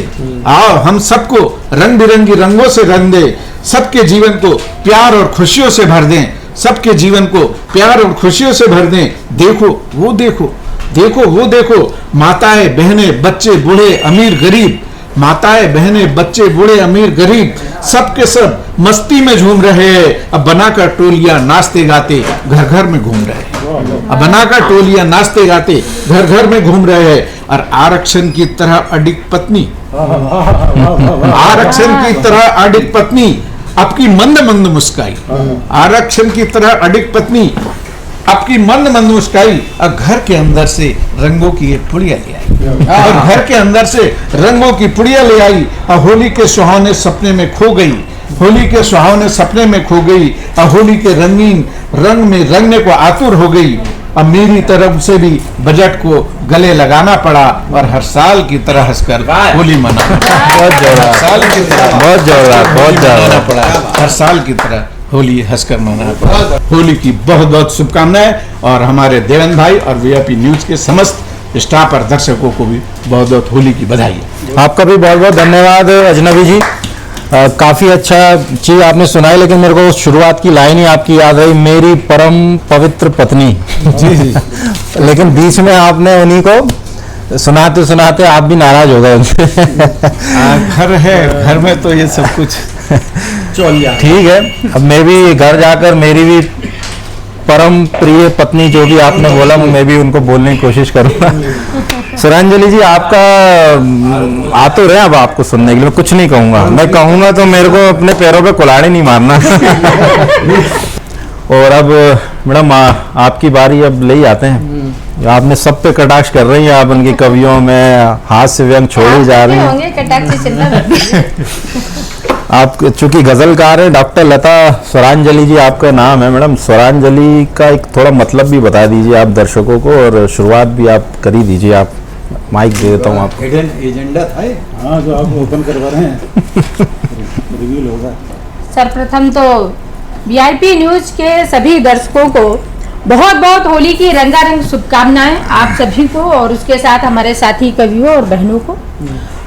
आओ हम सबको रंग बिरंगी रंगों से रंग दे, सबके जीवन को प्यार और खुशियों से भर दें, सबके जीवन को प्यार और खुशियों से भर दें। देखो वो देखो, देखो वो देखो, माताएं बहनें बच्चे बूढ़े अमीर गरीब, माताएं बहनें बच्चे बूढ़े अमीर गरीब सबके सब मस्ती में झूम रहे हैं। अब बनाकर टोलियां नाचते गाते घर घर में घूम रहे हैं, अब बनाकर टोलियां नाचते गाते घर घर में घूम रहे हैं। और आरक्षण की तरह अडिग पत्नी, आरक्षण की तरह अडिग पत्नी आपकी मंद मंद मुस्काई, आरक्षण की तरह अडिग पत्नी आपकी मंद मंद मुस्काई, और घर के अंदर से रंगों की एक पुड़िया ले आई, और घर के अंदर से रंगों की पुड़िया ले आई, और होली के सुहावने सपने में खो गई, होली के सुहावने सपने में खो गई, और होली के रंगीन रंग में रंगने को आतुर हो गई। अब मेरी तरफ से भी बजट को गले लगाना पड़ा, और हर साल की तरह हंसकर होली मनाना, बहुत जोरदार, साल की तरह बहुत जोरदार, बहुत जोरदार पड़ा, हर साल की तरह होली हंसकर मनाना पड़ा। होली की बहुत बहुत शुभकामनाएं, और हमारे देवेंद्र भाई और वीआईपी न्यूज के समस्त स्टाफ और दर्शकों को भी बहुत बहुत होली की बधाई। आपका भी बहुत बहुत धन्यवाद अजनबी जी। काफ़ी अच्छा चीज़ आपने सुनाई, लेकिन मेरे को शुरुआत की लाइन ही आपकी याद आई, मेरी परम पवित्र पत्नी। जी जी लेकिन बीच में आपने उन्हीं को सुनाते सुनाते आप भी नाराज हो गए उनसे। घर है, घर में तो ये सब कुछ ठीक है, अब मैं भी घर जाकर मेरी भी परम प्रिय पत्नी जो भी आपने बोला मैं भी उनको बोलने की कोशिश करूंगा। सुरांजलि जी आपका आ तो रहे, अब आपको सुनने के लिए कुछ नहीं कहूंगा, मैं कहूंगा तो मेरे को अपने पैरों पे कुल्हाड़ी नहीं मारना। और अब मैडम आपकी बारी अब ले ही आते हैं। आपने सब पे कटाक्ष कर रही हैं, आप उनकी कवियों में हास्य व्यंग छोड़ी जा रही हैं। होंगे कटाक्ष चिन्ह। आप चूंकि गजलकार हैं, डॉक्टर लता स्वरांजलि जी आपका नाम है। मैडम स्वरांजलि का एक थोड़ा मतलब भी बता दीजिए आप दर्शकों को, और शुरुआत भी आप कर ही दीजिए। आप माइक दे देता हूँ आपको। एजेंडा था हाँ, जो आप ओपन करवा रहे हैं रिव्यू होगा। सर्वप्रथम तो वीआईपी न्यूज के सभी दर्शकों को बहुत बहुत होली की रंगारंग शुभकामनाएं आप सभी को और उसके साथ हमारे साथी कवियों और बहनों को।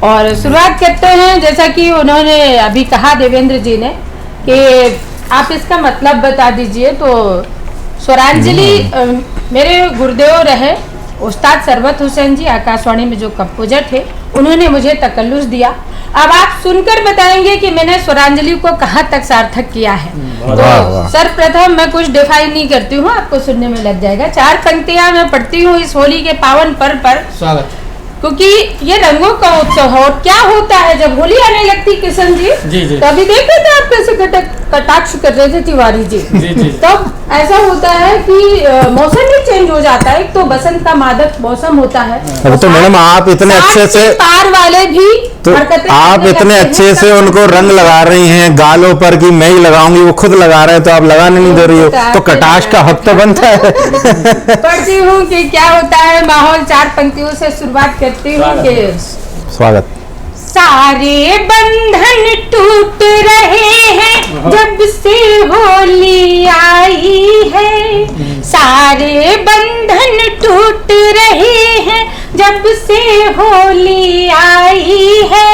और शुरुआत करते हैं, जैसा कि उन्होंने अभी कहा देवेंद्र जी ने कि आप इसका मतलब बता दीजिए। तो स्वरांजलि मेरे गुरुदेव रहे उस्ताद सरवत हुसैन जी, आकाशवाणी में जो कंपोजर थे, उन्होंने मुझे तकल्लुस दिया। अब आप सुनकर बताएंगे कि मैंने स्वरांजलि को कहाँ तक सार्थक किया है। तो सर्वप्रथम मैं कुछ डिफाइन नहीं करती हूँ, आपको सुनने में लग जाएगा। 4 पंक्तियां मैं पढ़ती हूँ इस होली के पावन पर्व पर, स्वागत। क्योंकि ये रंगों का उत्सव है। और क्या होता है जब होली आने लगती किशन जी, तो अभी देख रहे थे आप कैसे कटाक्ष कर रहे थे तिवारी जी, तब ऐसा होता है कि मौसम ही चेंज हो जाता है। एक तो बसंत का मादक मौसम होता है। अब तो मैडम आप इतने अच्छे से पार वाले भी तो आप इतने अच्छे से उनको रंग लगा रही हैं गालों पर कि मैं ही लगाऊंगी, वो खुद लगा रहे हैं तो आप लगाने नहीं दे रही हो, तो कटाक्ष का हक तो बनता है। पढ़ती हूँ कि क्या होता है माहौल। 4 पंक्तियों से शुरुआत करती हूँ कि स्वागत। सारे बंधन टूट रहे हैं जब से होली आई है। सारे बंधन टूट रहे हैं जब से होली आई है।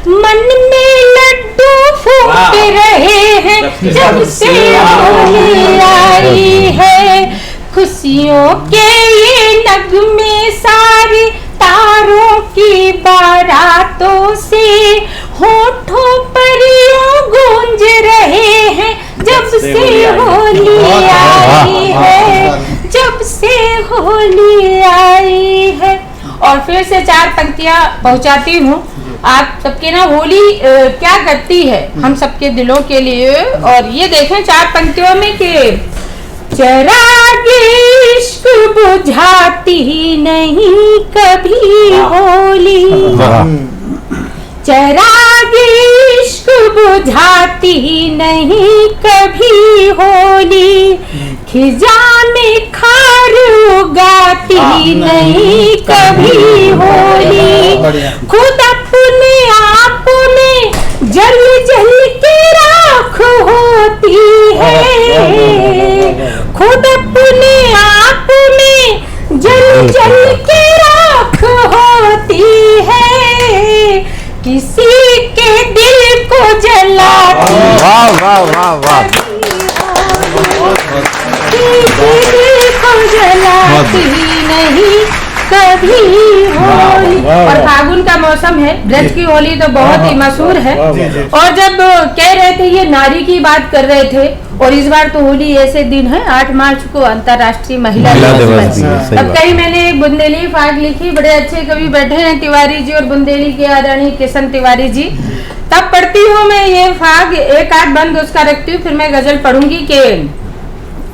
मन में लड्डू फूट रहे हैं जब से होली आई है। खुशियों के ये नगमे सारे तारों की बारातों से होठों पर यूं गूंज रहे हैं जब से होली आई है, जब से होली आई है। और फिर से 4 पंक्तियां पहुंचाती हूँ आप सबके ना। होली क्या करती है हम सबके दिलों के लिए, और ये देखें 4 पंक्तियों में कि चिराग इश्क बुझाती नहीं कभी होली। चिराग इश्क बुझाती नहीं कभी होली। खिजा में खार उगाती नहीं कभी होली। खुद अपने आप में जल जल के राख होती है। खुद अपने आप में जल जल के राख होती है। किसी के दिल को जलाती, वाह वाह वाह वाह, दिल को जलाती नहीं कभी होली। और फागुन का मौसम है, ब्रज की होली तो बहुत ही मशहूर है। और जब कह रहे थे ये नारी की बात कर रहे थे, और इस बार तो होली ऐसे दिन है 8 मार्च को अंतर्राष्ट्रीय महिला दिवस है। अब कहीं मैंने एक बुंदेली फाग लिखी, बड़े अच्छे कवि बैठे हैं तिवारी जी और बुंदेली के आदरणीय किशन तिवारी जी। तब पढ़ती हूँ मैं ये फाग, एक आध बंद उसका रखती हूँ, फिर मैं गजल पढ़ूंगी कि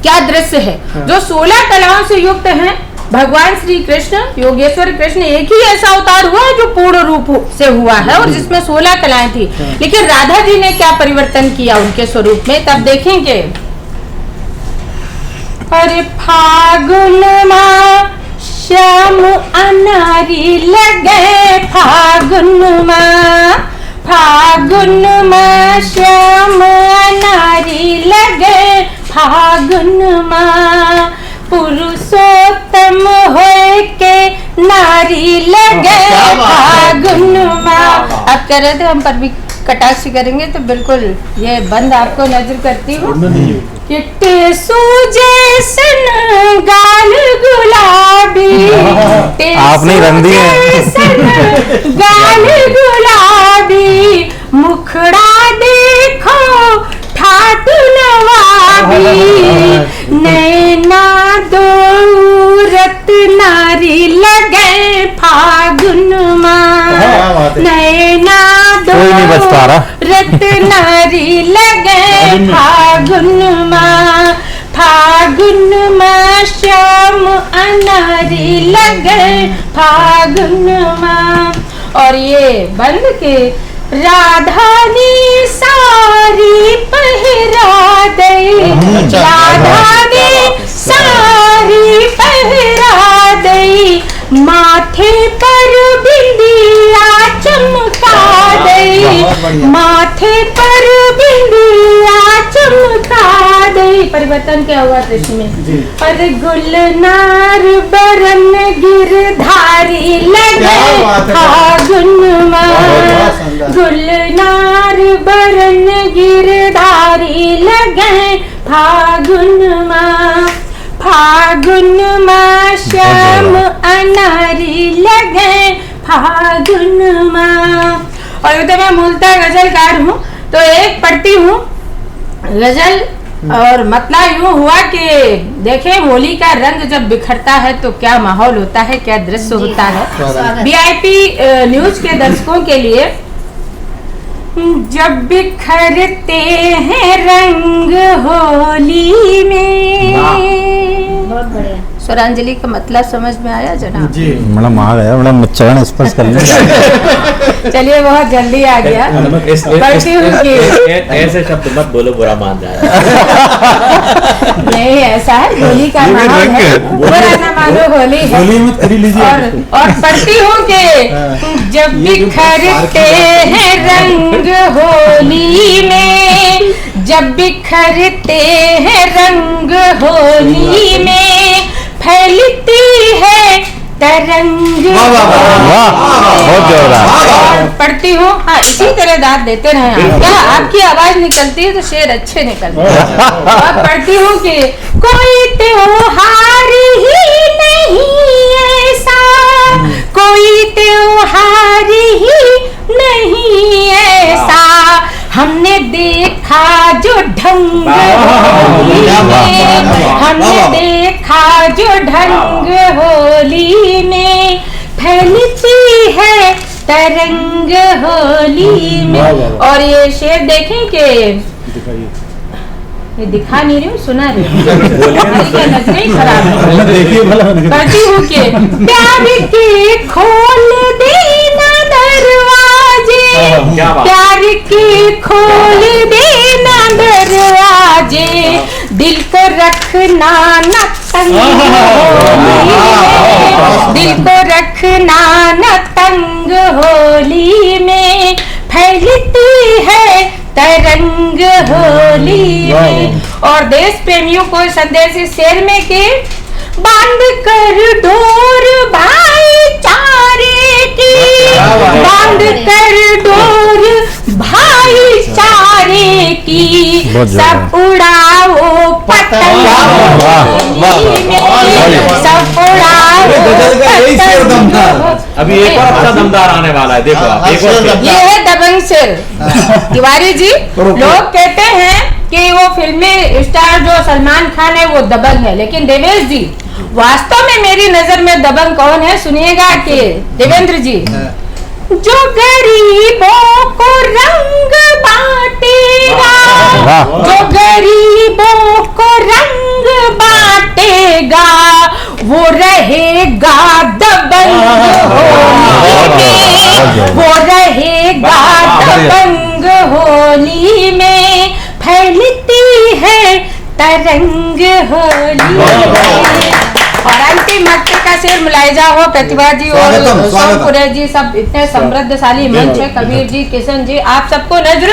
क्या दृश्य है जो 16 कलाओं से युक्त है। भगवान श्री कृष्ण योगेश्वर कृष्ण एक ही ऐसा अवतार हुआ है जो पूर्ण रूप से हुआ है और जिसमें 16 कलाएं थी। लेकिन राधा जी ने क्या परिवर्तन किया उनके स्वरूप में, तब देखेंगे। अरे फागुन माँ श्याम अनारी लगे, फागुन माँ, फागुन माँ श्याम अनारी लगे, फागुन माँ पुरुषोत्तम होए के नारी लगे, फागुन माँ। अब कह रहे थे हम पर भी कटाक्ष करेंगे तो बिल्कुल ये बंद आपको नजर करती हूँ। किट्टे सूजैसन गाल गुलाबी, आपने रंग दी है। गाल गुलाबी, मुखड़ा देखो ठाट नवाबी, नैना दो रत्नारी लगे, फागुन माँ, नैना दो रत्नारी लगे, फागुन माँ, फागुन माँ श्याम अनारी लगे, फागुन माँ। और ये बंद के राधा ने सारी पहरा दे, राधा ने सारी पहरा दे, माथे पर बिंदिया चमका दे, माथे पर बिंदिया चमका दे, परिवर्तन क्या हुआ कृष्ण में। और गुलनार बरन गिरधारी लगे फागुन माँ, गुलनार बरन गिरधारी लगे फागुन माँ, फागुन माँ श्याम अनारी लगे फागुन माँ। और तो मैं मूलतः गजलकार हूँ, तो एक पढ़ती हूँ गजल, और मतलब यूँ हुआ कि देखें होली का रंग जब बिखरता है तो क्या माहौल होता है, क्या दृश्य होता है। वीआईपी न्यूज के दर्शकों के लिए, जब बिखरते हैं रंग होली में। बहुत बढ़िया। स्वरांजलि का मतलब समझ में आया जनाब? जी मैडम आ गया, मैडम चरण स्पर्श कर लेंगे। चलिए बहुत जल्दी आ गया। पढ़ती हूँ कि ऐसे शब्द मत बोलो, बुरा मान जाए। नहीं, ऐसा है, होली का माहौल है, बुरा ना मानो, होली है। होली मत करी लीजिए। और पढ़ती हूँ कि जब बिखरते हैं रंग होली में, जब बिखरते हैं रंग होली में, फैलती है तरंग। बहुत जोरदार। पढ़ती हूँ, हाँ इसी तरह दाद देते रहे आप। क्या आपकी आवाज निकलती है तो शेर अच्छे निकलते हैं। और पढ़ती हूँ कि कोई त्योहार ही नहीं ऐसा, कोई त्योहार ही नहीं ऐसा, हमने देखा जो ढंग होली में, हमने देखा जो ढंग होली में, फैलती है तरंग होली में। और ये शेर देखें कि ये दिखा नहीं रही हूँ, सुना रही हूँ, क्या नजरें खराब है। कहती हूँ कि प्यार के खोल देना दरवाजे, प्यार के खोल देना दरवाजे, दिल को रखना न तंग होली में, दिल को रखना न तंग होली में, फैलती है तरंग होली में। और देश प्रेमियों को संदेश इस शेर में के, बांध कर डोर भाईचारे की, बांध कर डोर भाईचारे की, सब उड़ाओ पतंग होली में, सब उड़ाओ पतंग। अभी एक और अच्छा दमदार आने वाला है, देखो आप। एक और ये है दबंग शेर। तिवारी जी, लोग कहते हैं कि वो फिल्मी स्टार जो सलमान खान है वो दबंग है, लेकिन देवेश जी वास्तव में मेरी नजर में दबंग कौन है सुनिएगा कि देवेंद्र जी, जो गरीबों को रंग बांटेगा, जो गरीबों को रंग बांटेगा, वो रहेगा दबंग होली में, वो रहेगा दबंग होली में, फैलती है तरंग होली में। और अंतिम मक्के का शेर मुलायजा हो प्रतिभा जी और सोमपुरे जी, सब इतने समृद्धशाली मंच है, कबीर जी, किशन जी, आप सबको नजर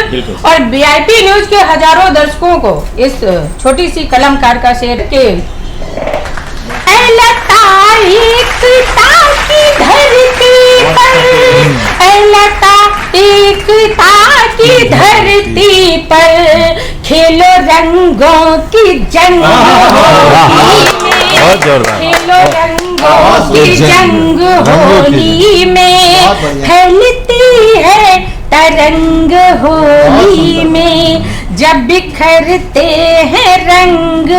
और वीआईपी न्यूज के हजारों दर्शकों को इस छोटी सी कलमकार का शेर के लता एकता की धरती पर, लता एकता की धरती पर, खेलो रंगों की जंग होली में, खेलो रंगों की जंग होली में, फैलती है तरंग होली में, जब बिखरते हैं रंग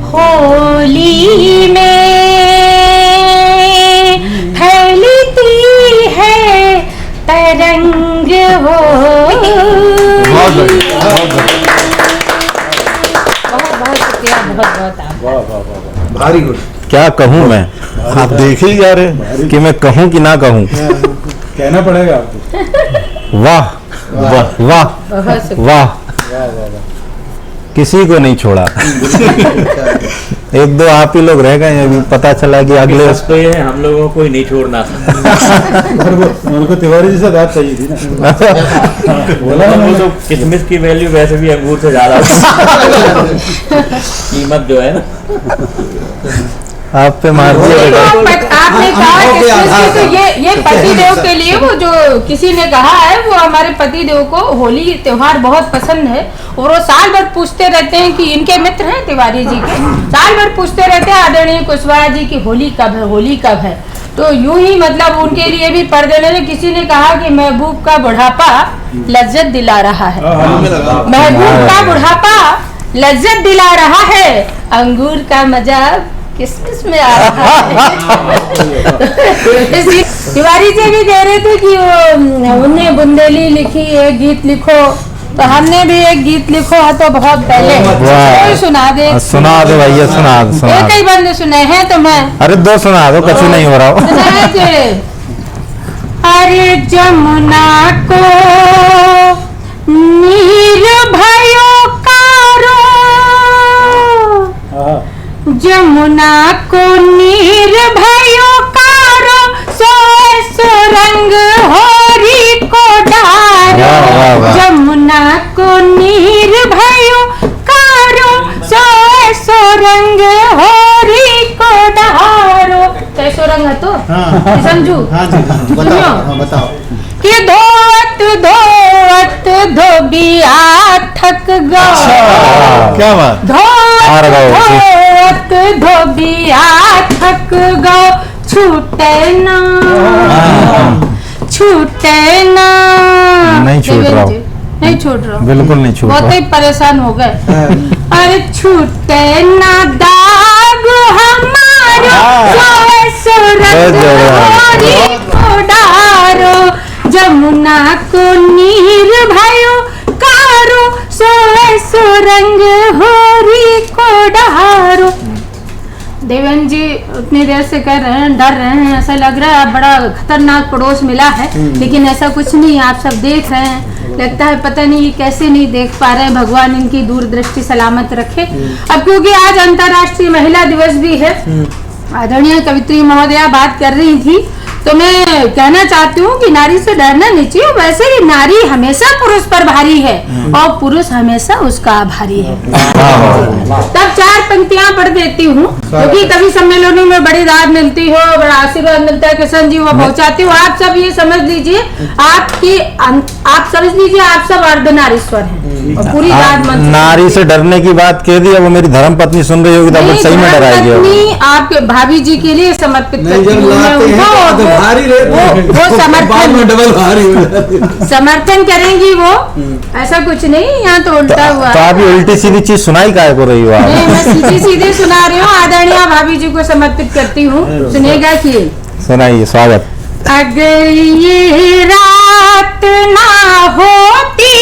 होली में, फैलती है तरंग होली। बहुत शुक्रिया, बहुत आप भारी गुड। क्या कहूँ मैं, आप देख ही जा रहे कि मैं कहूँ कि ना कहूँ। कहना पड़ेगा आपको। वाह वाह वाह बहुत शुक्रिया। वाह, किसी को नहीं छोड़ा। एक दो आप ही लोग रह गए, अभी पता चला कि अगले तो ये है, हम लोगों को ही नहीं छोड़ना था। उनको तिवारी जैसा बात चाहिए थी ना। बोला वो तो किशमिश की वैल्यू वैसे भी अंगूर से ज्यादा कीमत जो है ना। आप पे मार दिया बेटा। आपने कहा कि तो ये पति देव के लिए, वो जो किसी ने कहा है, वो हमारे पति देव को होली त्योहार बहुत पसंद है और वो साल भर पूछते रहते हैं कि इनके मित्र हैं तिवारी जी के, साल भर पूछते रहते हैं आदरणीय कुशवाहा जी की होली कब है, होली कब है। तो यूं ही मतलब उनके लिए भी पर्दे में किसी ने कहा कि महबूब का बुढ़ापा लज्जत दिला रहा है, महबूब का बुढ़ापा लज्जत दिला रहा है, अंगूर का मजा किसमिस में आ रहा है। तिवारी जी भी कह रहे थे कि उन्हें बुंदेली लिखी, एक गीत लिखो, तो हमने भी एक गीत लिखो है तो बहुत पहले। कोई सुना दे, सुना दो भैया, सुना दो। एक ही बंदे सुने हैं तो मैं, अरे दो सुना दो, कुछ नहीं हो रहा हो। अरे जमुना को नीर भयो कारो, जमुना को नीर भयो कारो, सोए सुरंग होरी को डारो, जमुना को नीर भयो कारो, सोए सुरंग होरी को डारो। कैसो रंग है तो समझू, बताओ कि धोवत धोवत धोबिया थक गो, क्या बात, धोवत धोबिया थक गो, छूटे ना छूटे ना। नहीं छूट रहा हूँ, नहीं छूट रहा, बिल्कुल नहीं छूट रहा। बहुत ही परेशान हो गए। अरे छूटे ना दाग हमारो, सोए सुरंग होरी को डारो, जमुना को नीर भयो कारो, सोए सुरंग होरी को डारो। देवेंद्र जी उतनी देर से कह रहे हैं, डर रहे हैं, ऐसा लग रहा है बड़ा खतरनाक पड़ोस मिला है, लेकिन ऐसा कुछ नहीं, आप सब देख रहे हैं। लगता है पता नहीं कैसे नहीं देख पा रहे हैं, भगवान इनकी दूरदृष्टि सलामत रखे। अब क्योंकि आज अंतर्राष्ट्रीय महिला दिवस भी है, आदरणीय कवित्री महोदया बात कर रही थी, तो मैं कहना चाहती हूँ कि नारी से डरना नहीं चाहिए। वैसे ही नारी हमेशा पुरुष पर भारी है और पुरुष हमेशा उसका आभारी है। तब चार पंक्तियां पढ़ देती हूँ, क्योंकि कभी सम्मेलनों में बड़ी दाद मिलती हो, बड़ा आशीर्वाद मिलता है, किशन जी वो पहुँचाती हूँ। आप सब ये समझ लीजिए, आप समझ लीजिए आप सब अर्धनारीश्वर हैं और पूरी दाद मन। नारी से डरने की बात कह दी, वो मेरी धर्म पत्नी सुन रही होगी तो सही में डराएगी। आपके भाभी जी के लिए समर्पित करती हूँ, वो समर्थन करेंगी, वो ऐसा कुछ नहीं, यहाँ तो उल्टा हुआ। तो आप ये उल्टी सीधी चीज सुनाई काय को रही हो आप? नहीं, मैं सीधी सीधे सुना रही हूँ, आदरणीय भाभी जी को समर्पित करती हूँ। सुनेगा कि सुनाइए, स्वागत। अगर ये रात ना होती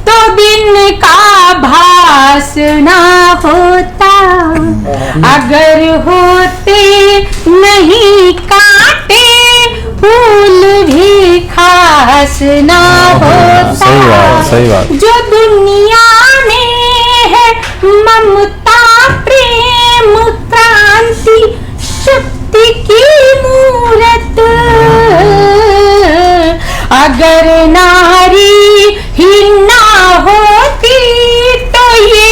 तो दिन का भास ना होता, अगर होते नहीं काटे फूल भी खास ना होता। सही बात। जो दुनिया में है ममता प्रेम क्रांति शक्ति की मूरत, अगर नारी ही ना होती तो ये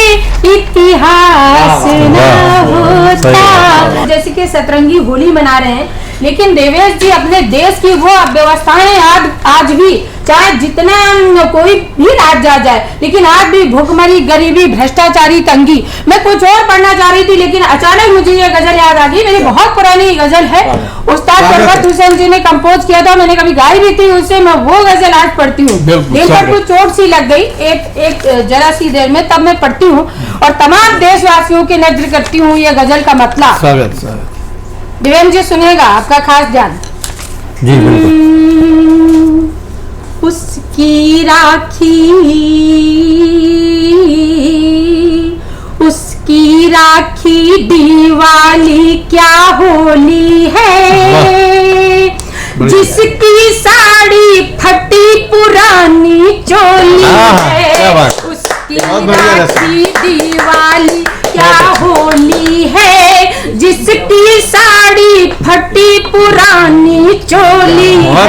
इतिहास ना होता। जैसे कि सतरंगी होली मना रहे हैं, लेकिन देवेश जी अपने देश की वो व्यवस्थाएं आज भी, चाहे जितना कोई भी राज्य आ जाए, लेकिन आज भी भूखमरी, गरीबी, भ्रष्टाचारी, तंगी। मैं कुछ और पढ़ना चाह रही थी, लेकिन अचानक मुझे ये गजल याद आ गई। मेरी बहुत पुरानी गजल है, उस्ताद सरवत हुसैन जी ने कंपोज किया था, मैंने कभी गाई भी थी उससे। मैं वो गजल आज पढ़ती हूँ, दिल पर कुछ चोट सी लग गई एक जरा सी देर में, तब मैं पढ़ती हूँ और तमाम देशवासियों की नजर करती हूँ ये गजल का मतलब। देवेंद्र जी सुनेगा, आपका खास ध्यान। जी बिल्कुल। उसकी राखी, उसकी राखी दिवाली क्या होली है, जिसकी साड़ी फटी पुरानी चोली है, उसकी की राखी दिवाली क्या होली है, जिसकी साड़ी फटी पुरानी चोली है।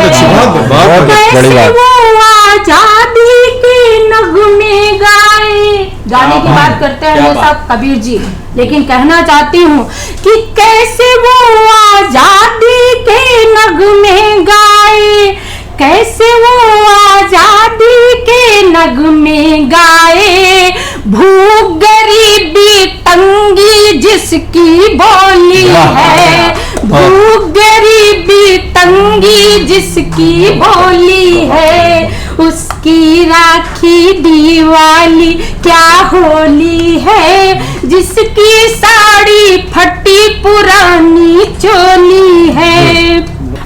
कैसे वो आजादी के नगमे गाए। गाने की बात करते हैं हमेशा कबीर जी, लेकिन कहना चाहती हूँ कि कैसे वो आजादी के नगमे गाए, कैसे वो आजादी के नगमे गाए। भूख गरीबी तंगी जिसकी बोली है, भूख गरीबी तंगी जिसकी बोली है, उसकी राखी दिवाली क्या होली है, जिसकी साड़ी फटी पुरानी चोली है।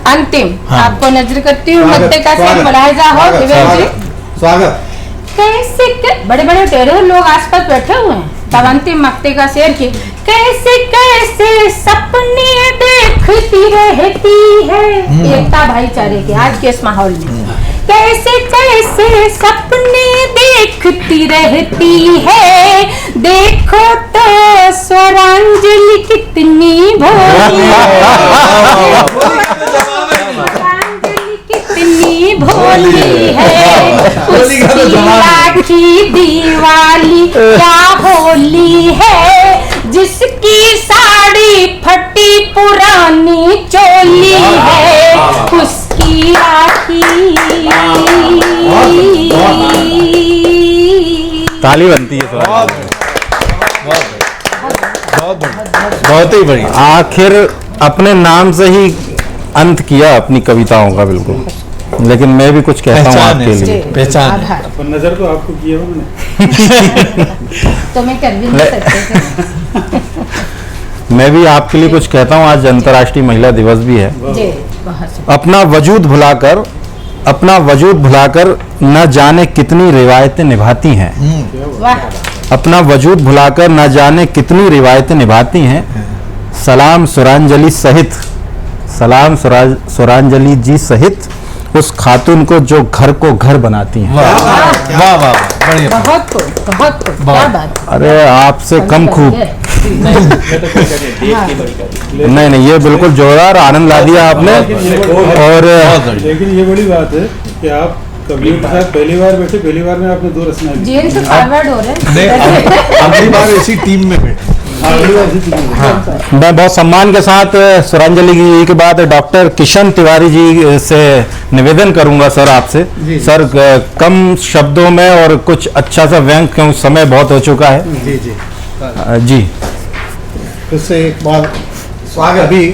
अंतिम आपको नजर करती हूँ मत्ते का शेर मलाइजा हो जी। स्वागत। कैसे बड़े बड़े टेढ़े लोग आसपास बैठे हुए हैं, तब अंतिम मत्ते का शेर की कैसे कैसे सपने देखती रहती है। एकता भाईचारे के आज के इस माहौल में कैसे कैसे सपने देखती रहती है, देखो तो स्वरांजलि कितनी भोली है, स्वरांजलि कितनी भोली है, उसकी राखी दिवाली क्या होली है, जिसकी साड़ी फटी पुरानी चोली है, उसकी राखी। ताली बनती है। बहुत ही बढ़िया। आखिर अपने नाम से ही अंत किया अपनी कविताओं का, बिल्कुल। लेकिन मैं भी कुछ कहता हूँ आपके लिए। पहचान नजर तो आपको किया मैंने। तो मैं कर भी नहीं सकती। मैं भी आपके लिए कुछ कहता हूँ। आज अंतर्राष्ट्रीय महिला दिवस भी है। अपना वजूद भुलाकर न जाने कितनी रिवायतें निभाती हैं, अपना वजूद भुलाकर न जाने कितनी रिवायतें निभाती हैं। सलाम सुरांजलि जी सहित उस खातून को जो घर को घर बनाती हैं। वाह वाह बढ़िया। बहुत क्या बात। अरे आपसे कम खूब नहीं, ये बिल्कुल जोरदार आनंद ला दिया आपने। और लेकिन ये बड़ी बात है कि आप कबीर के साथ पहली बार बैठे, पहली बार में आपने 2 रचनाएं दी। जेल से फॉरवर्ड हो रहे हैं। अगली बार इसी टीम में बैठे। मैं बहुत सम्मान के साथ सुरांजलि जी के बाद डॉक्टर किशन तिवारी जी से निवेदन करूंगा सर आपसे। सर कम शब्दों में और कुछ अच्छा सा व्यंग, क्योंकि समय बहुत हो चुका है। जी फिर से एक बार स्वागत। अभी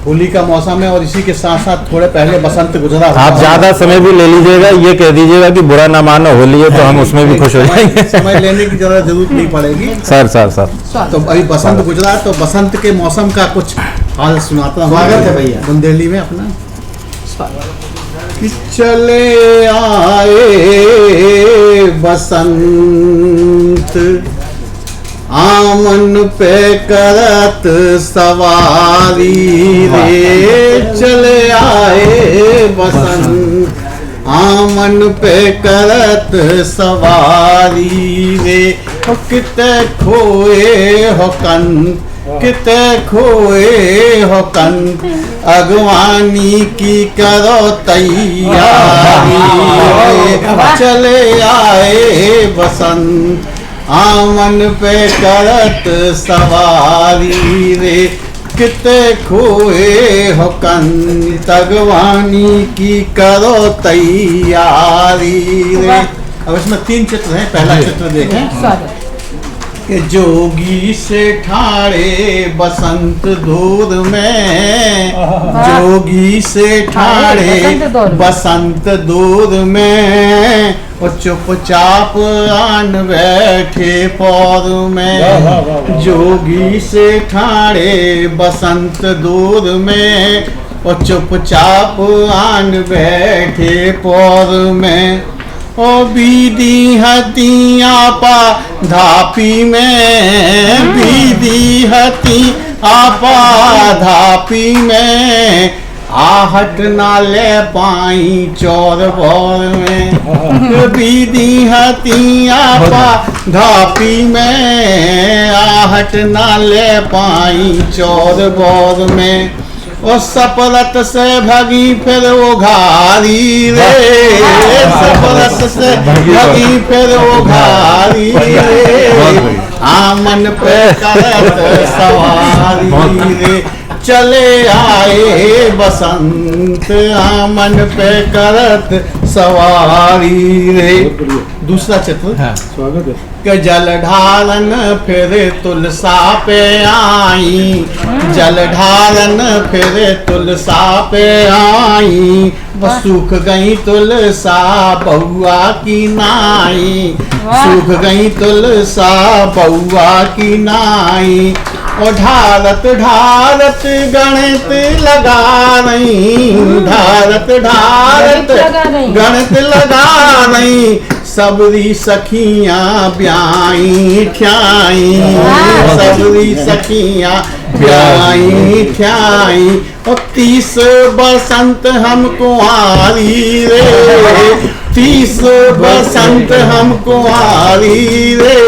होली का मौसम है और इसी के साथ साथ थोड़े पहले बसंत गुजरा। आप ज्यादा समय भी ले लीजिएगा, ये कह दीजिएगा कि बुरा ना मानो होली है, तो हम उसमें भी खुश हो जाएंगे। समय लेने की जरूरत नहीं पड़ेगी। सर तो अभी बसंत गुजरा, तो बसंत के मौसम का कुछ हाल सुनाता हूँ। स्वागत है भैया बुंदेली में अपना। कि चले आए बसंत आमन पे करत सवारी रे, चले आए बसंत आमन पे करत सवारी रे। किते खोए हो कंत, किते खोए हो कंत, अगवानी की करो तैयारी रे। चले आए बसंत आमन पे करत सवारी रे, किते खोए हो कंत, अगवानी की करो तैयारी रे। अब इसमें 3 चित्र हैं। पहला चित्र देखें कि जोगी से ठाड़े बसंत दूर में, जोगी से ठाड़े बसंत दूर में, और चुपचाप आन बैठे पौर में। जोगी से ठाड़े बसंत दूर में, और चुपचाप आन बैठे पौर में। ओ बीदी हती आपा धापी में, बीदी हती आपा धापी में, आहट नाले पाई चौर बोर में बीदी हतिया पा धापी में आहट नाले पाई चौर बोर में ओ सपरत से भगी फिर वो घारी रे सपरत से भगी फिर वो घारी रे आमन पे करत सवारी रे चले आए बसंत आमन पे करत सवारी रे। दूसरा चित्र स्वागत है। के जल ढालन फिर तुलसा पे आई जल ढालन फिर तुलसा पे आई सूख गई तुलसा बउआ की नाई सूख गई तुलसा बउआ की नाई और ढारत ढारत गणित लगा रही ढारत ढारत गणित लगा रही सबरी सखियां ब्याई ठ्याई सबरी सखियां ब्याई ठ्याई और 30 बसंत हम कुंवारी रे 30 बसंत हम कुंवारी रे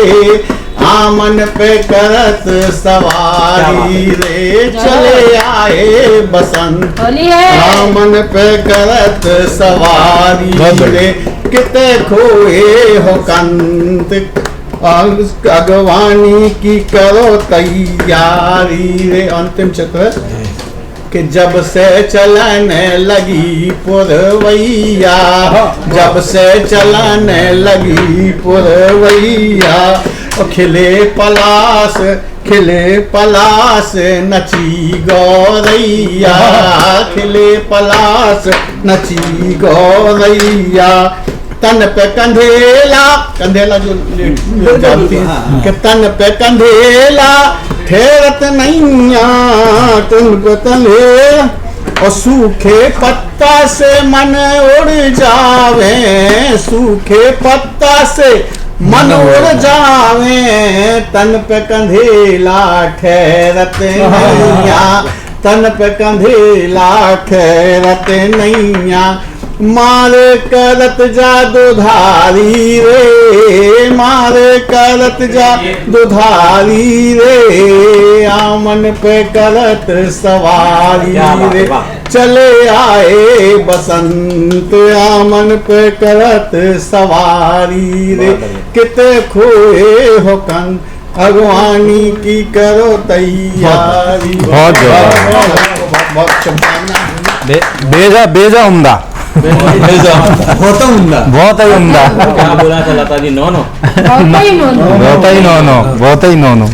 आमन पे करत सवारी रे चले आए बसंत आमन पे करत सवारी रे किते खोए हो कंत अगवानी की करो तैयारी रे। अंतिम चित्र कि जब से चलने लगी पुरवैया जब से चलने लगी पुरवैया खिले पलास नची गौरैया खिले पलास नची गौरैया तन पे कंधेला कंधेला जो जानती है कि तन पे कंधेला ठहरत नैया तुमको तले और सूखे पत्ता से मन उड़ जावे सूखे पत्ता से मन उड़ जावे तन पे कंधेला ठहरत नैया तन पे कंधेला ठहरत नैया मार करत जा दुधारी रे मार करत जा दुधारी रे आमन पे करत सवारी रे चले आए बसंत आमन पे करत सवारी रे किते खोए हो कन अगवानी की करो तैयारी। बहुत शुभकामनाएं। बेजा उम्दा बहुत उम्दा बहुत ही उम्दा क्या बोला था लता जी? नो नो बहुत ही नो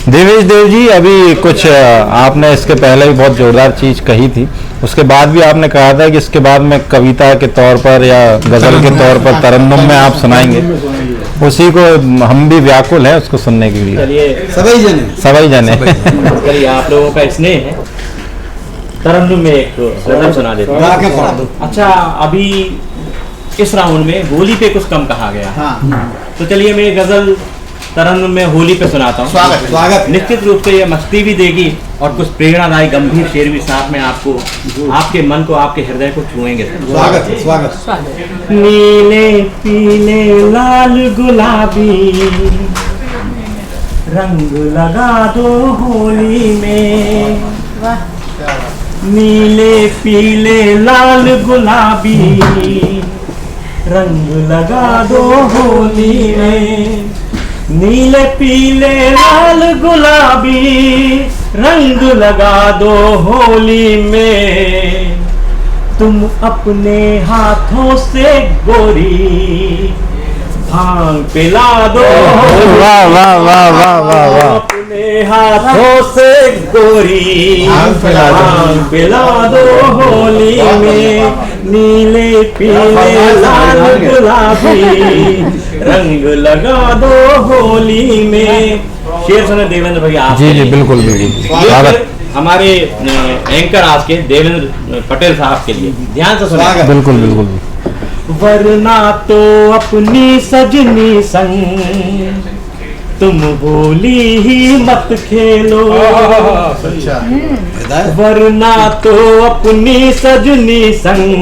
देवेश देव जी, अभी कुछ आपने इसके पहले भी बहुत जोरदार चीज कही थी, उसके बाद भी आपने कहा था कि इसके बाद में कविता के तौर पर या गजल के तौर पर तरन्नुम में आप सुनाएंगे। उसी को हम भी व्याकुल हैं उसको सुनने के लिए। चलिए सभी जने चलिए आप लोगों का स्नेह है, तरन्नुम में एक गजल सुना देता हूँ। अच्छा, अभी इस राउंड में होली पे कुछ कम कहा गया, तो चलिए मैं गजल तरन्नुम में होली पे सुनाता हूँ। स्वागत। निश्चित रूप से ये मस्ती भी देगी और कुछ प्रेरणादायी गंभीर शेर भी साथ में आपको, आपके मन को, आपके हृदय को छुएंगे। स्वागत। नीले पीले लाल गुलाबी रंग लगा दो होली में, नीले पीले लाल गुलाबी रंग लगा दो होली में, नीले पीले लाल गुलाबी रंग लगा दो होली में, तुम अपने हाथों से गोरी भांग पिला दो, वाह वाह वाह वाह वाह वाह, अपने हाथों से गोरी भांग पिला दो होली में, नीले पीले लाल गुलाबी रंग लगा दो होली में। शेर सुने देवेंद्र भैया। जी बिल्कुल बिल्कुल। हमारे एंकर आज के देवेंद्र पटेल साहब के लिए ध्यान से सुनिए। बिल्कुल बिल्कुल। वरना तो अपनी सजनी संग तुम होली ही मत खेलो, वरना तो अपनी सजनी संग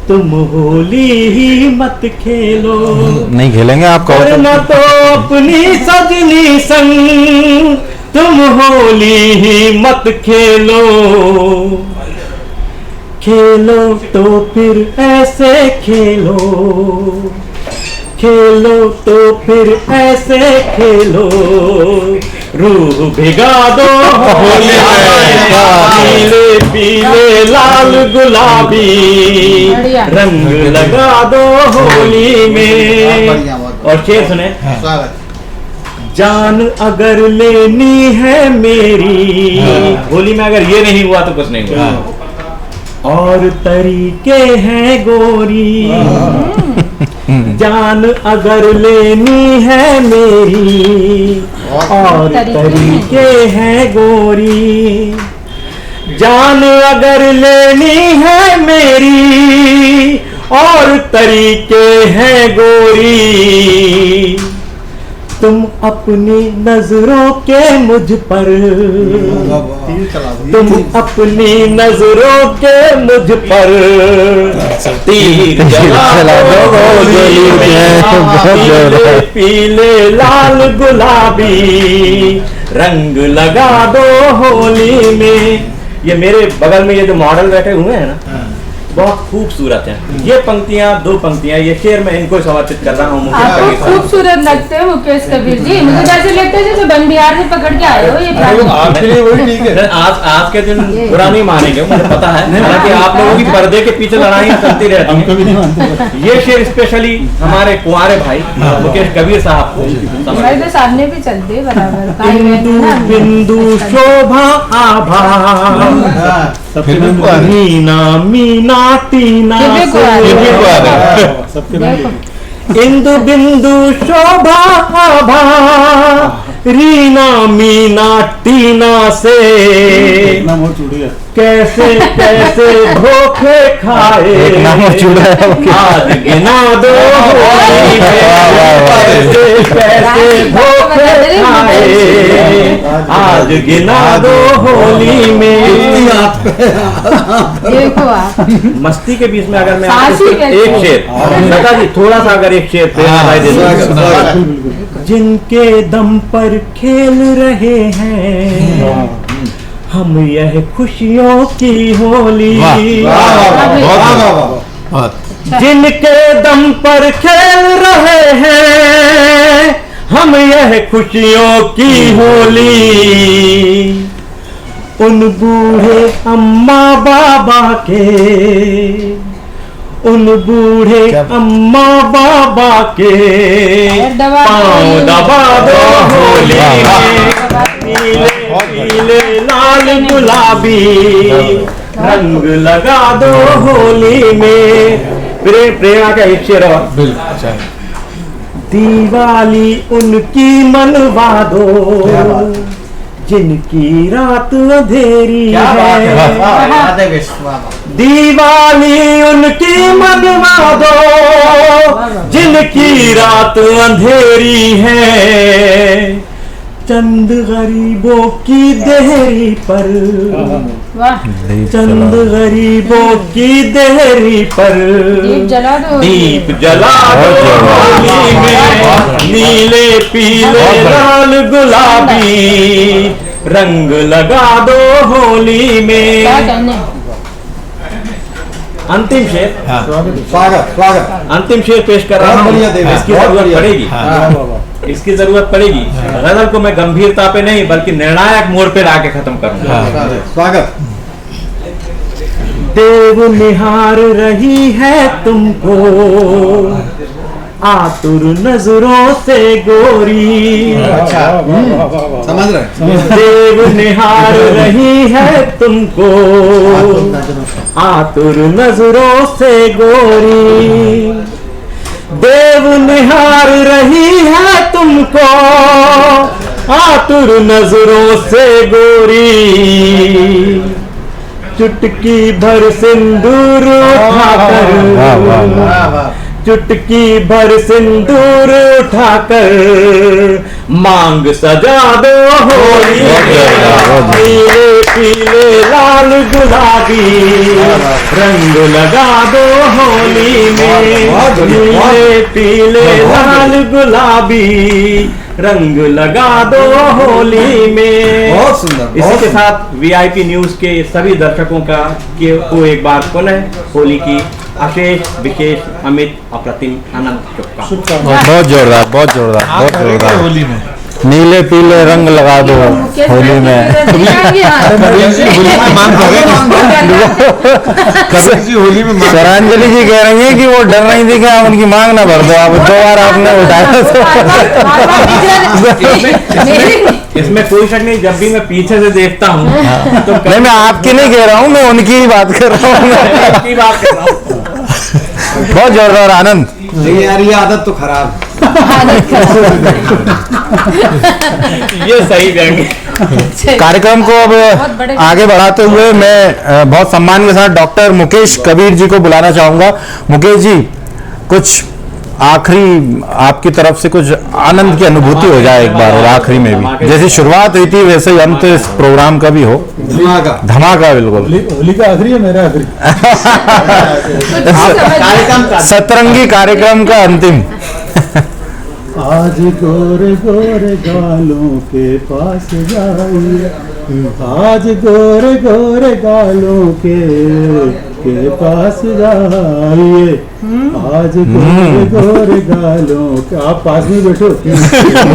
तुम होली ही मत खेलो। नहीं खेलेंगे आप कहो वरना तो अपनी सजनी संग तुम होली ही मत खेलो। खेलो तो फिर ऐसे खेलो, खेलो तो फिर ऐसे खेलो, रूह भिगा दो होली में, पीले पीले लाल गुलाबी रंग लगा दो होली में। और शेर सुने, जान अगर लेनी है मेरी, होली में अगर ये नहीं हुआ तो कुछ नहीं हुआ, और तरीके हैं गोरी, जान अगर लेनी है मेरी, और तरीके हैं गोरी, जान अगर लेनी है मेरी, और तरीके हैं गोरी, तुम अपनी नजरों के मुझ पर, तुम अपनी नजरों के मुझ पर तीर चला दो होली में, पीले पीले लाल गुलाबी रंग लगा दो होली में। ये मेरे बगल में ये जो मॉडल बैठे हुए हैं ना, बहुत खूबसूरत हैं। ये पंक्तियां, दो पंक्तियां, ये शेर मैं इनको समर्पित कर रहा हूँ। खूबसूरत लगते हैं मुकेश कबीर जी, मुझे जैसे लगता है जैसे बन बिहार से पकड़ के आए हो। ये आपके लिए वही ठीक है। आज के दिन बुरा नहीं मानेंगे, मुझे पता है, हालांकि आप लोगों की पर्दे के पीछे लड़ाइयां चलती रहती हैं। कभी नहीं मानते। ये शेर स्पेशली हमारे कुंवारे भाई मुकेश कबीर साहब को हमारे तो सामने भी चलते बराबर। बिंदु बिंदु शोभा आभा, मीना मीना टीना इंदु बिंदु शोभा आभा, रीना मीना टीना से कैसे कैसे धोखे खाए, आज गिना दो होली में, कैसे कैसे धोखे खाए, आज गिना दो होली में। देखो आप मस्ती के बीच में अगर मैं एक शेर, लता जी थोड़ा सा अगर एक शेर प्रेरणा दे दो। जिनके दम पर खेल रहे हैं हम यह खुशियों की होली, जिनके दम पर खेल रहे हैं हम यह खुशियों की होली, उन बूढ़े अम्मा बाबा के, उन बूढ़े अम्मा बाबा के पाँव दबा दो होली में, पीले पीले लाल गुलाबी रंग लगा दो होली में। प्रेरणा का एक शेर और, दिवाली उनकी मनवा दो जिनकी रात अंधेरी है, दिवाली उनकी मनवा दो जिनकी रात अंधेरी है, चंद गरीबों की देहरी पर, चंद गरीबों की देहरी पर दीप जला दो होली में, नीले पीले लाल गुलाबी रंग लगा दो होली में। अंतिम शेर, अंतिम शेर पेश कर रहा हूँ, इसकी जरूरत पड़ेगी, इसकी जरूरत पड़ेगी। गजल को मैं गंभीरता पे नहीं बल्कि निर्णायक मोड़ पे लाके खत्म करूंगा। स्वागत। देव निहार रही है तुमको आतुर नजरों से गोरी, समझ रहे, देव निहार रही है तुमको आतुर नजरों से गोरी, देव निहार रही है तुमको आतुर नजरों से गोरी, चुटकी भर सिंदूर उठाकर, चुटकी भर सिंदूर उठाकर मांग सजा दो होली में, पीले पीले लाल गुलाबी रंग लगा दो होली में, पीले पीले लाल गुलाबी रंग लगा दो होली में। बहुत सुंदर। इसी के साथ वीआईपी न्यूज के सभी दर्शकों को एक बार पुनः होली की अशेष विशेष अमित अप्रतिम अनंत शुभकामनाएं। बहुत जोरदार, बहुत जोरदार, बहुत जोरदार। होली में नीले पीले रंग लगा दो होली में। होली में मांग होली में शरांजलि जी कह रही हैं कि वो डर रही थी कि आप उनकी मांग ना भर दो, आप 2 बार आपने उठाया तो। इसमें कोई शक नहीं, जब भी मैं पीछे से देखता हूँ तो नहीं, मैं आपकी नहीं कह रहा हूँ, मैं उनकी ही बात कर रहा हूँ। की बात कर रहा हूँ। बहुत जोरदार आनंद। नहीं यार, ये आदत तो खराब। ये सही व्यंग्य। कार्यक्रम को अब आगे बढ़ाते हुए मैं बहुत सम्मान के साथ डॉक्टर मुकेश कबीर जी को बुलाना चाहूंगा। मुकेश जी, कुछ आखिरी आपकी तरफ से कुछ आनंद की अनुभूति हो जाए एक बार, और आखिरी में भी जैसी शुरुआत हुई थी वैसे ही अंत इस प्रोग्राम का भी हो। धमाका बिल्कुल। होली का आखिरी है, मेरा आखिरी। सतरंगी कार्यक्रम का अंतिम। आज गोरे गोरे गालों के पास जाइए, आज गोरे गोरे गालों के पास जाइए, आज गोरे गोरे गालों के, आप पास में बैठो,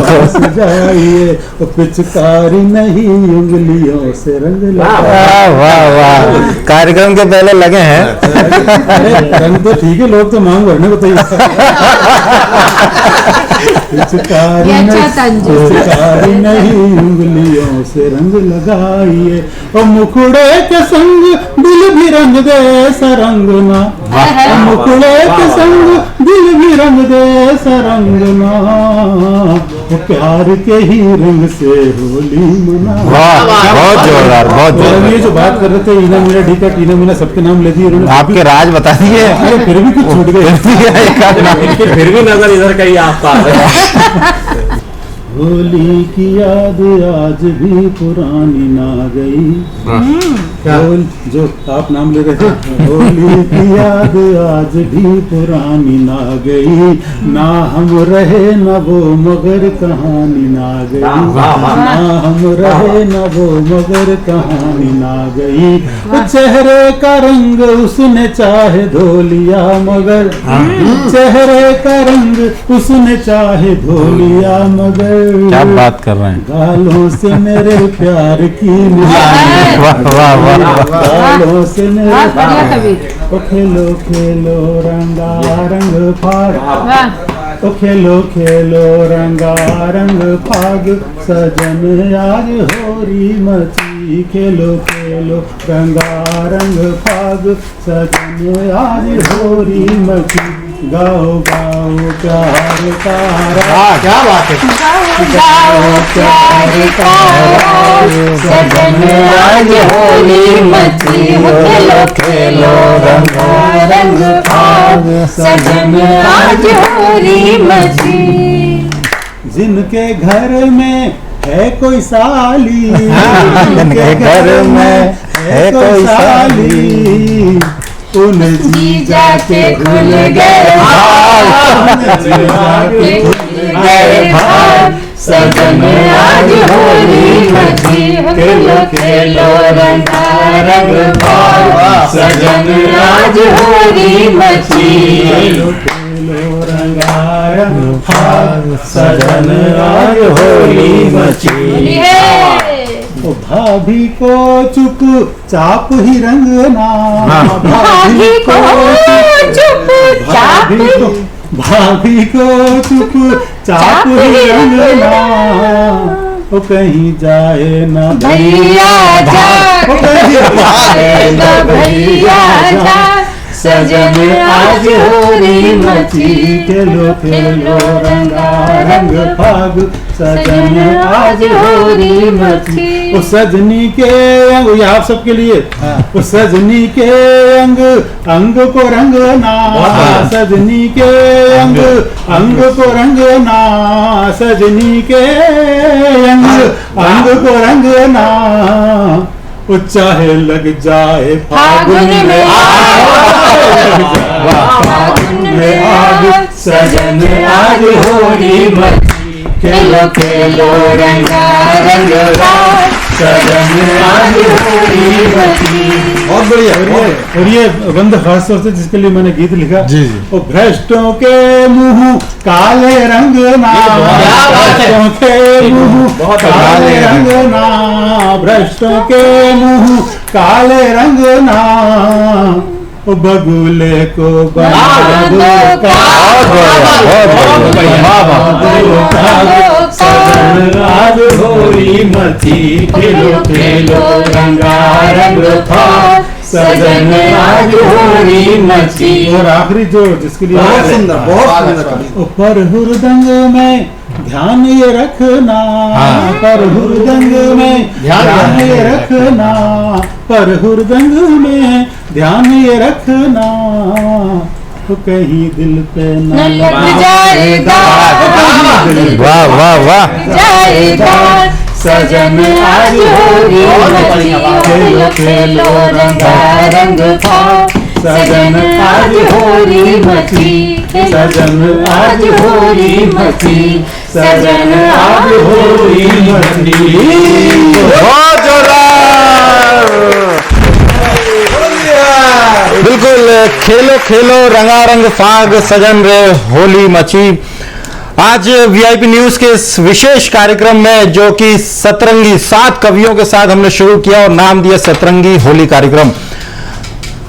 पास जाइए, पिचकारी नहीं उंगलियों से रंग लगा। वाह वाह वाह, कार्यक्रम के पहले लगे हैं। रंग तो ठीक है, लोग तो मांग भरने को तैयार। पिचकारी नहीं उंगलियों से रंग लगाइए, और मुखड़े के संग दिल भी रंग दे सरंगना, मुखड़े के संग दिल भी रंग दे सरंगना, प्यार के ही रंग से होली मना। वाह, बहुत जोरदार, बहुत जोरदार। ये जो बात कर रहे थे इना मीना डी का, टीना मीना सबके नाम ले दिए, आपके राज बता दिए, फिर भी कुछ छूट गए। फिर भी नजर इधर का ही आसपास है। होली की याद आज भी पुरानी ना गई, जो आप नाम ले रहे थे, होली की याद आज भी पुरानी ना गई, ना हम रहे न वो मगर कहानी ना गई, ना हम रहे न वो मगर कहानी ना गई, चेहरे का रंग उसने चाहे धो लिया मगर, चेहरे का रंग उसने चाहे धो लिया मगर, क्या बात कर रहे हैं। गालों से मेरे प्यार की निशानी, वाह वाह वाह, गालों से मेरे ओ खेलो खेलो रंगा रंग फाग, ओ खेलो खेलो रंगा रंग फाग, सजन आज होरी मची, खेलो खेलो रंगा रंग फाग, सजन आज होरी मची, गाओ गाओ प्यार तारा। क्या बात है। गाओ प्यार तारा, सजन आज होली मची, खेलो खेलो रंगा रंग फाग, सजन आज होली मची। जिनके घर में है कोई साली, जिनके घर में है कोई साली, उन जीजा के खुल गए भाग, सजन आज होली मची, खेलो खेलो रंगा रंग भाग, सजन आज होली मची, खेलो खेलो रंगा रंग भाग, सजन आज होली मची। ओ भाभी को चुप चाप ही रंगना, भाभी को चुप चाप, भाभी को चुप चाप ही रंगना, ओ कहीं जाए ना भैया जा, ओ कहीं जाए ना भैया जा, सजन आज होली मची, खेलो खेलो रंगा रंग फाग सजन आज होली मची। वो सजनी के अंग, ये आप सबके लिए, वो सजनी के अंग अंग को रंगना, सजनी के अंग अंग को रंगना, सजनी के अंग अंग को रंगना, वो चाहे लग जाए फागुन में फागुन में आग, सजन आज होली मची, खेलो खेलो रंगा रंग फाग सजन आज होली मची। बहुत बढ़िया। और ये बंद खास तौर से जिसके लिए मैंने गीत लिखा, जी जी। वो भ्रष्टों के मुंह काले रंग ना, भ्रष्टों के मुंह काले रंग ना, भ्रष्टों के मुंह काले रंग ना, वो बगुले को बना दो सजन आज होली मची, खेलो खेलो रंगा रंग फाग सजन आज होली मची। और आखिरी जो जिसके लिए बहुत सुंदर, बहुत सुंदर। पर हुरदंग में ध्यान ये रखना, पर हुरदंग में ध्यान ये रखना, पर हुरदंग में ध्यान ये रखना, तो कहीं दिल पे न लग जाएगा, वाह वाह वाह। जाएगा सजन आज होली मची, खेलो खेलो रंगा रंग फाग सजन आज होली मची, सजन आज होली मची, सजन आज होली मची। बहुत जोरदार। बिल्कुल, खेलो खेलो रंगारंग फाग सजन रे होली मची। आज वीआईपी न्यूज के इस विशेष कार्यक्रम में जो कि सतरंगी 7 कवियों के साथ हमने शुरू किया और नाम दिया सतरंगी होली कार्यक्रम।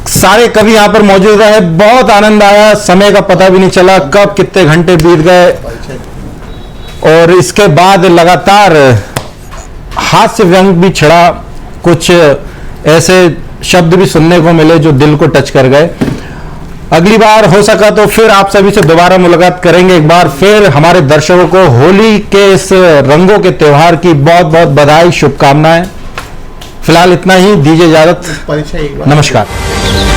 सारे कवि यहाँ पर मौजूद रहे, बहुत आनंद आया, समय का पता भी नहीं चला कब कितने घंटे बीत गए। और इसके बाद लगातार हास्य व्यंग भी छिड़ा, कुछ ऐसे शब्द भी सुनने को मिले जो दिल को टच कर गए। अगली बार हो सका तो फिर आप सभी से दोबारा मुलाकात करेंगे। एक बार फिर हमारे दर्शकों को होली के इस रंगों के त्योहार की बहुत बहुत बधाई, शुभकामनाएं। फिलहाल इतना ही, दीजिए इजाजत, नमस्कार।